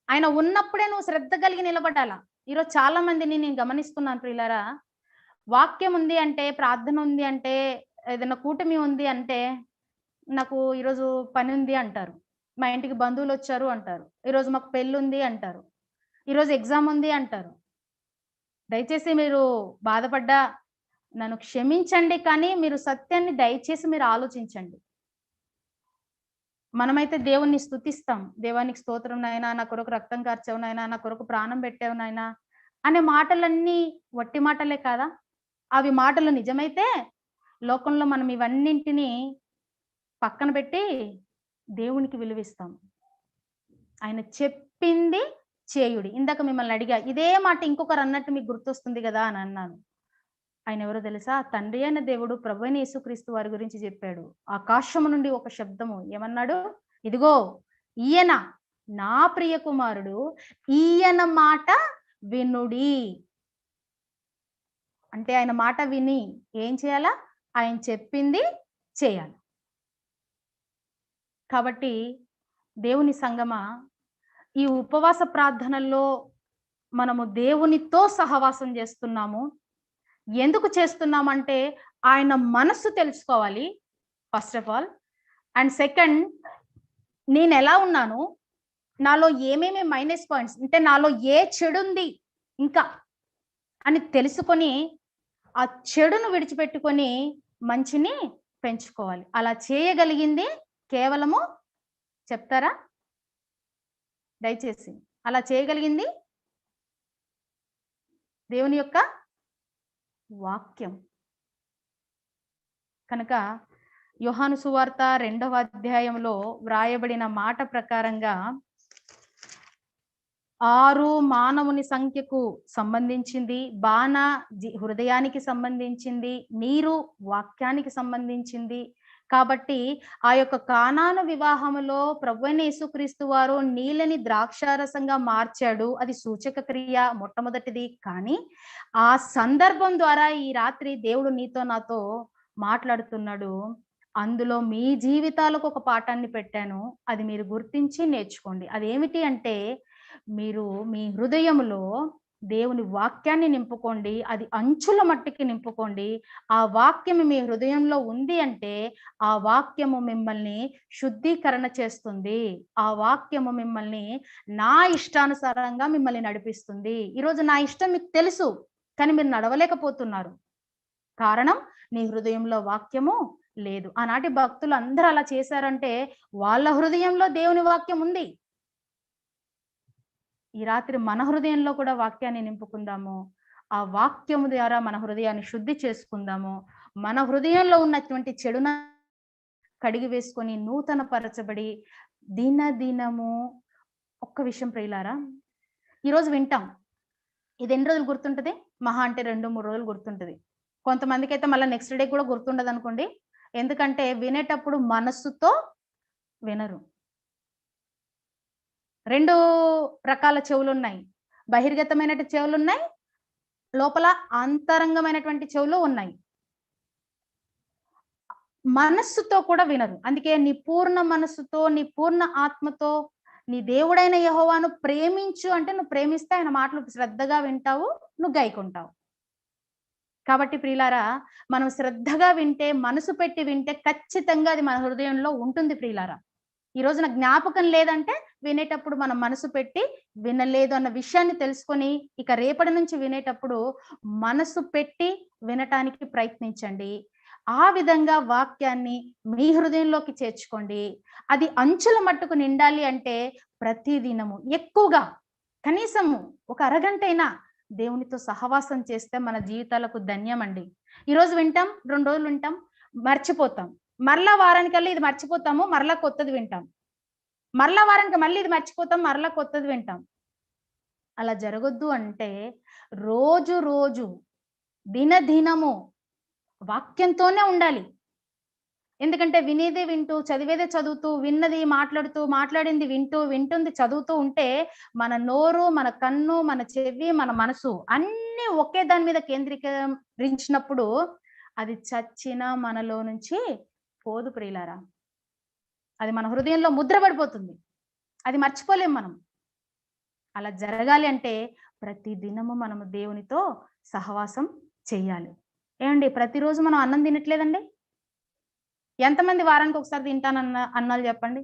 ఆయన ఉన్నప్పుడే నువ్వు శ్రద్ధ కలిగి నిలబడాలా. ఈరోజు చాలా మందిని నేను గమనిస్తున్నాను ప్రియులారా, వాక్యం ఉంది అంటే, ప్రార్థన ఉంది అంటే, ఏదైనా కూటమి ఉంది అంటే, నాకు ఈరోజు పని ఉంది అంటారు, మా ఇంటికి బంధువులు వచ్చారు అంటారు, ఈరోజు మాకు పెళ్ళి ఉంది అంటారు, ఈరోజు ఎగ్జామ్ ఉంది అంటారు. దయచేసి మీరు బాధపడ్డా నన్ను క్షమించండి, కానీ మీరు సత్యాన్ని దయచేసి మీరు ఆలోచించండి. మనమైతే దేవుణ్ణి స్తుతిస్తాం, దేవానికి స్తోత్రం నాయనా, నా కొరకు రక్తం కార్చావు నాయనా, నా కొరకు ప్రాణం పెట్టావు నాయనా అనే మాటలన్నీ వట్టి మాటలే కాదా? అవి మాటలు నిజమైతే లోకంలో మనం ఇవన్నింటినీ పక్కన పెట్టి దేవునికి విలువిస్తాం. ఆయన చెప్పింది చేయుడి. ఇందాక మిమ్మల్ని అడిగా, ఇదే మాట ఇంకొకరు అన్నట్టు మీకు గుర్తొస్తుంది కదా అని అన్నాను. ఆయన ఎవరో తెలుసా? తండ్రి అయిన దేవుడు ప్రభు అయిన యేసుక్రీస్తు వారి గురించి చెప్పాడు. ఆకాశము నుండి ఒక శబ్దము ఏమన్నాడు? ఇదిగో ఈయన నా ప్రియ కుమారుడు, ఈయన మాట వినుడి. అంటే ఆయన మాట విని ఏం చేయాలా? ఆయన చెప్పింది చేయాలి. కాబట్టి దేవుని సంగమా, ఈ ఉపవాస ప్రార్థనల్లో మనము దేవునితో సహవాసం చేస్తున్నాము. ఎందుకు చేస్తున్నామంటే ఆయన మనస్సు తెలుసుకోవాలి first of all. And second, నేను ఎలా ఉన్నాను, నాలో ఏమేమి మైనస్ పాయింట్స్, అంటే నాలో ఏ చెడు ఉంది ఇంకా అని తెలుసుకొని ఆ చెడును విడిచిపెట్టుకొని మంచిని పెంచుకోవాలి. అలా చేయగలిగింది కేవలము చెప్తారా దయచేసి? అలా చేయగలిగింది దేవుని యొక్క వాక్యం. కనుక యోహాను సువార్త 2వ అధ్యాయంలో వ్రాయబడిన మాట ప్రకారంగా 6 మానవుని సంఖ్యకు సంబంధించింది, బాణ హృదయానికి సంబంధించింది, నీరు వాక్యానికి సంబంధించింది. కాబట్టి ఆ యొక్క కానాను వివాహములో ప్రభువైన యేసుక్రీస్తు వారు నీళ్ళని ద్రాక్షారసంగా మార్చాడు. అది సూచక క్రియ మొట్టమొదటిది. కానీ ఆ సందర్భం ద్వారా ఈ రాత్రి దేవుడు నీతో నాతో మాట్లాడుతున్నాడు. అందులో మీ జీవితాలకు ఒక పాఠాన్ని పెట్టాను, అది మీరు గుర్తించి నేర్చుకోండి. అదేమిటి అంటే, మీరు మీ హృదయములో దేవుని వాక్యాన్ని నింపుకోండి. అది అంచుల మట్టికి నింపుకోండి. ఆ వాక్యం మీ హృదయంలో ఉంది అంటే ఆ వాక్యము మిమ్మల్ని శుద్ధీకరణ చేస్తుంది. ఆ వాక్యము మిమ్మల్ని నా ఇష్టానుసారంగా మిమ్మల్ని నడిపిస్తుంది. ఈరోజు నా ఇష్టం మీకు తెలుసు, కానీ మీరు నడవలేకపోతున్నారు. కారణం నీ హృదయంలో వాక్యము లేదు. ఆనాటి భక్తులు అందరూ అలా చేశారంటే వాళ్ళ హృదయంలో దేవుని వాక్యం ఉంది. ఈ రాత్రి మన హృదయంలో కూడా వాక్యాన్ని నింపుకుందాము. ఆ వాక్యము ద్వారా మన హృదయాన్ని శుద్ధి చేసుకుందాము. మన హృదయంలో ఉన్నటువంటి చెడున కడిగి వేసుకొని నూతన పరచబడి దినము ఒక్క విషయం ప్రియులారా, ఈరోజు వింటాం. ఇది ఎన్ని రోజులు గుర్తుంటది? మహా అంటే 2-3 రోజులు గుర్తుంటది. కొంతమందికి అయితే మళ్ళీ నెక్స్ట్ డే కూడా గుర్తుండదు అనుకోండి. ఎందుకంటే వినేటప్పుడు మనస్సుతో వినరు. 2 రకాల చెవులున్నాయి. బహిర్గతమైన చెవులున్నాయి, లోపల అంతరంగమైనటువంటి చెవులు ఉన్నాయి. మనస్సుతో కూడా వినరు. అందుకే నీ పూర్ణ మనస్సుతో, నీ పూర్ణ ఆత్మతో నీ దేవుడైన యెహోవాను ప్రేమించు అంటే నువ్వు ప్రేమిస్తే ఆయన మాటలు శ్రద్ధగా వింటావు, నువ్వు గైకుంటావు. కాబట్టి ప్రియులారా, మనం శ్రద్ధగా వింటే, మనసు పెట్టి వింటే ఖచ్చితంగా అది మన హృదయంలో ఉంటుంది ప్రియులారా. ఈ రోజున జ్ఞాపకం లేదంటే వినేటప్పుడు మనం మనసు పెట్టి వినలేదు అన్న విషయాన్ని తెలుసుకొని ఇక రేపటి నుంచి వినేటప్పుడు మనసు పెట్టి వినటానికి ప్రయత్నించండి. ఆ విధంగా వాక్యాన్ని మీ హృదయంలోకి చేర్చుకోండి. అది అంచుల మట్టుకు నిండాలి అంటే ప్రతి దినము ఎక్కువగా కనీసము ఒక అరగంటైనా దేవునితో సహవాసం చేస్తే మన జీవితాలకు ధన్యమండి. ఈరోజు వింటాం, 2 రోజులు వింటాం, మర్చిపోతాం. మరలా వారానికల్లా ఇది మర్చిపోతాము, మరలా కొత్తది వింటాం. మరలా వారానికి మళ్ళీ ఇది మర్చిపోతాం, మరలా కొత్తది వింటాం. అలా జరగొద్దు అంటే రోజు దినము వాక్యంతోనే ఉండాలి. ఎందుకంటే వినేదే వింటూ, చదివేదే చదువుతూ, విన్నది మాట్లాడుతూ, మాట్లాడింది వింటూ, వింటుంది చదువుతూ ఉంటే మన నోరు, మన కన్ను, మన చెవి, మన మనసు అన్నీ ఒకే దాని మీద కేంద్రీకరించినప్పుడు అది చచ్చినా మనలో నుంచి పోదు ప్రియులారా. అది మన హృదయంలో ముద్ర పడిపోతుంది. అది మర్చిపోలేం మనం. అలా జరగాలి అంటే ప్రతి దినము మనము దేవునితో సహవాసం చెయ్యాలి. ఏమండి, ప్రతిరోజు మనం అన్నం తినట్లేదండి? ఎంతమంది వారానికి ఒకసారి అన్నాలు చెప్పండి.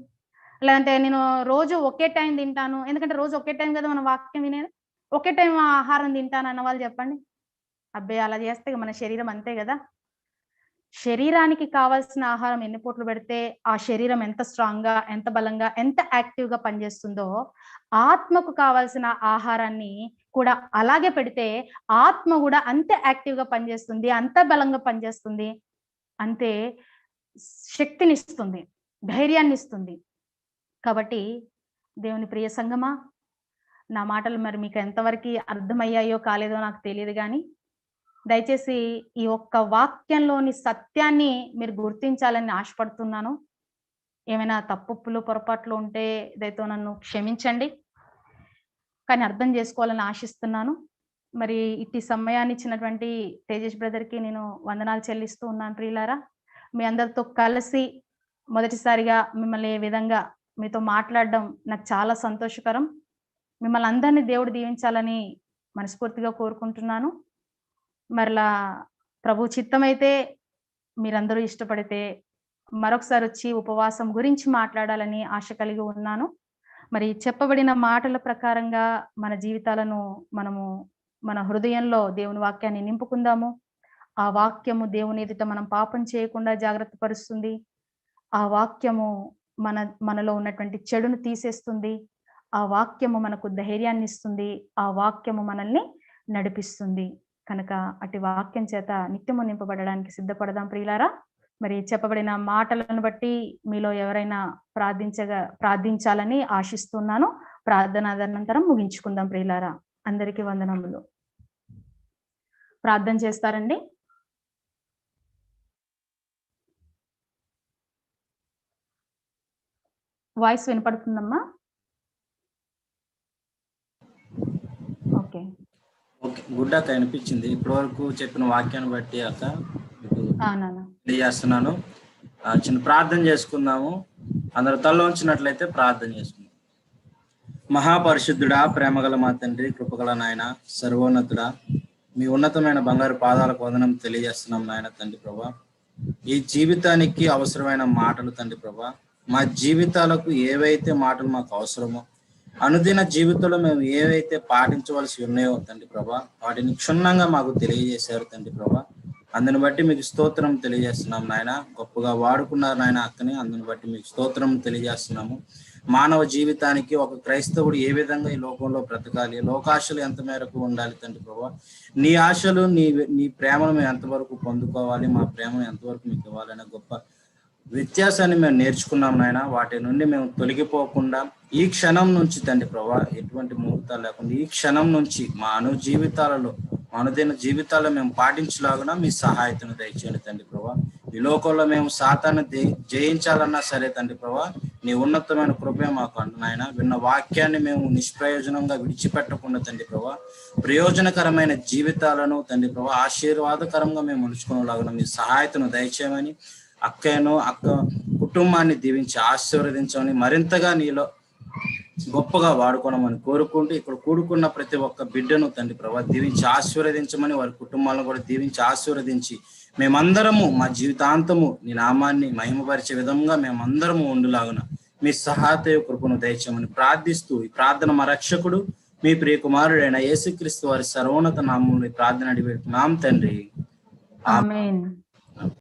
లేదంటే నేను రోజు ఒకే టైం తింటాను, ఎందుకంటే రోజు ఒకే టైం కదా మనం వాక్యం వినేది, ఒకే టైం ఆహారం తింటాను అన్న వాళ్ళు చెప్పండి. అబ్బే, అలా చేస్తే మన శరీరం అంతే కదా. శరీరానికి కావాల్సిన ఆహారం ఎన్ని పూటలు పెడితే ఆ శరీరం ఎంత స్ట్రాంగ్ గా, ఎంత బలంగా, ఎంత యాక్టివ్ గా పనిచేస్తుందో ఆత్మకు కావాల్సిన ఆహారాన్ని కూడా అలాగే పెడితే ఆత్మ కూడా అంతే యాక్టివ్ గా పనిచేస్తుంది, అంత బలంగా పనిచేస్తుంది, అంతే శక్తినిస్తుంది, ధైర్యాన్ని ఇస్తుంది. కాబట్టి దేవుని ప్రియ సంగమా, నా మాటలు మరి మీకు ఎంతవరకు అర్థమయ్యాయో కాలేదో నాకు తెలియదు, కానీ దయచేసి ఈ ఒక్క వాక్యంలోని సత్యాన్ని మీరు గుర్తించాలని ఆశపడుతున్నాను. ఏమైనా తప్పులు పొరపాట్లు ఉంటే దయతో నన్ను క్షమించండి, కానీ అర్థం చేసుకోవాలని ఆశిస్తున్నాను. మరి ఇట్టి సమయాన్ని ఇచ్చినటువంటి తేజేష్ బ్రదర్కి నేను వందనాలు చెల్లిస్తూ ఉన్నాను. ప్రియులారా, మీ అందరితో కలిసి మొదటిసారిగా మిమ్మల్ని ఏ విధంగా మీతో మాట్లాడడం నాకు చాలా సంతోషకరం. మిమ్మల్ని అందరినీ దేవుడు దీవించాలని మనస్ఫూర్తిగా కోరుకుంటున్నాను. మరలా ప్రభు చిత్తమైతే మీరందరూ ఇష్టపడితే మరొకసారి వచ్చి ఉపవాసం గురించి మాట్లాడాలని ఆశ కలిగి ఉన్నాను. మరి చెప్పబడిన మాటల ప్రకారంగా మన జీవితాలను మనము మన హృదయంలో దేవుని వాక్యాన్ని నింపుకుందాము. ఆ వాక్యము దేవుని ఎదుట మనం పాపం చేయకుండా జాగ్రత్త పరుస్తుంది. ఆ వాక్యము మనలో ఉన్నటువంటి చెడును తీసేస్తుంది. ఆ వాక్యము మనకు ధైర్యాన్ని ఇస్తుంది. ఆ వాక్యము మనల్ని నడిపిస్తుంది. కనుక అటు వాక్యం చేత నిత్యము నింపబడడానికి సిద్ధపడదాం ప్రియులారా. మరి చెప్పబడిన మాటలను బట్టి మీలో ఎవరైనా ప్రార్థించాలని ఆశిస్తున్నాను. ప్రార్థన అనంతరం ముగించుకుందాం ప్రియులారా. అందరికీ వందనములు. ప్రార్థన చేస్తారండి. వాయిస్ వినపడుతుందమ్మా? ఓకే ఓకే, గుడ్ అక్క, అనిపించింది ఇప్పటి వరకు చెప్పిన వాక్యాన్ని బట్టి అక్క మీకు తెలియజేస్తున్నాను. చిన్న ప్రార్థన చేసుకుందాము. అందరూ తల ఉంచినట్లయితే ప్రార్థన చేసుకుందాం. మహాపరిశుద్ధుడా, ప్రేమగల మా తండ్రి, కృపగల నాయన, సర్వోన్నతుడా, మీ ఉన్నతమైన బంగారు పాదాలకు వందనం తెలియజేస్తున్నాం నాయన తండ్రి ప్రభా. ఈ జీవితానికి అవసరమైన మాటలు తండ్రి ప్రభా, మా జీవితాలకు ఏవైతే మాటలు మాకు అవసరమో, అనుదిన జీవితంలో మేము ఏవైతే పాటించవలసి ఉన్నాయో తండ్రి ప్రభా, వాటిని క్షుణ్ణంగా మాకు తెలియజేశారు తండ్రి ప్రభా. అందుని బట్టి మీకు స్తోత్రం తెలియజేస్తున్నాం నాయన. గొప్పగా వాడుకున్నారు నాయన అక్కని, అందుని బట్టి మీకు స్తోత్రం తెలియజేస్తున్నాము. మానవ జీవితానికి ఒక క్రైస్తవుడు ఏ విధంగా ఈ లోకంలో బ్రతకాలి, లోకాశలు ఎంత మేరకు ఉండాలి తండ్రి ప్రభా, నీ ఆశలు నీ ప్రేమను మేము ఎంతవరకు పొందుకోవాలి, మా ప్రేమను ఎంతవరకు మీకు ఇవ్వాలనే గొప్ప వ్యత్యాసాన్ని మేము నేర్చుకున్నాం నాయన. వాటి నుండి మేము తొలగిపోకుండా ఈ క్షణం నుంచి తండ్రి ప్రభా, ఎటువంటి ముహూర్తాలు లేకుండా ఈ క్షణం నుంచి మా అనుదిన జీవితాల్లో మేము పాటించలాగునా మీ సహాయతను దయచేయండి తండ్రి ప్రభా. ఈ లోకంలో మేము సాతాను జయించాలన్నా సరే తండ్రి ప్రభా, నీ ఉన్నతమైన కృపే మాకు అంటు నాయన. విన్న వాక్యాన్ని మేము నిష్ప్రయోజనంగా విడిచిపెట్టకుండా తండ్రి ప్రభా, ప్రయోజనకరమైన జీవితాలను తండ్రి ప్రభా, ఆశీర్వాదకరంగా మేము మలుచుకునేలాగా మీ సహాయతను దయచేయమని, అక్క కుటుంబాన్ని దీవించి ఆశీర్వదించమని, మరింతగా నీలో గొప్పగా వాడుకోవడమని కోరుకుంటూ, ఇక్కడ కూడుకున్న ప్రతి ఒక్క బిడ్డను తండ్రి ప్రభా దీవించి ఆశీర్వదించమని, వారి కుటుంబాలను కూడా దీవించి ఆశీర్వదించి, మేమందరము మా జీవితాంతము నీ నామాన్ని మహిమపరిచే విధంగా మేమందరము ఉండులాగున మీ సహాయ కృపను దయచేయమని ప్రార్థిస్తూ, ఈ ప్రార్థన మా రక్షకుడు మీ ప్రియ కుమారుడైన యేసుక్రీస్తు వారి సర్వోన్నత నామములో ప్రార్థన అడిగి పెడుతున్నాం తండ్రి. ఆమేన్.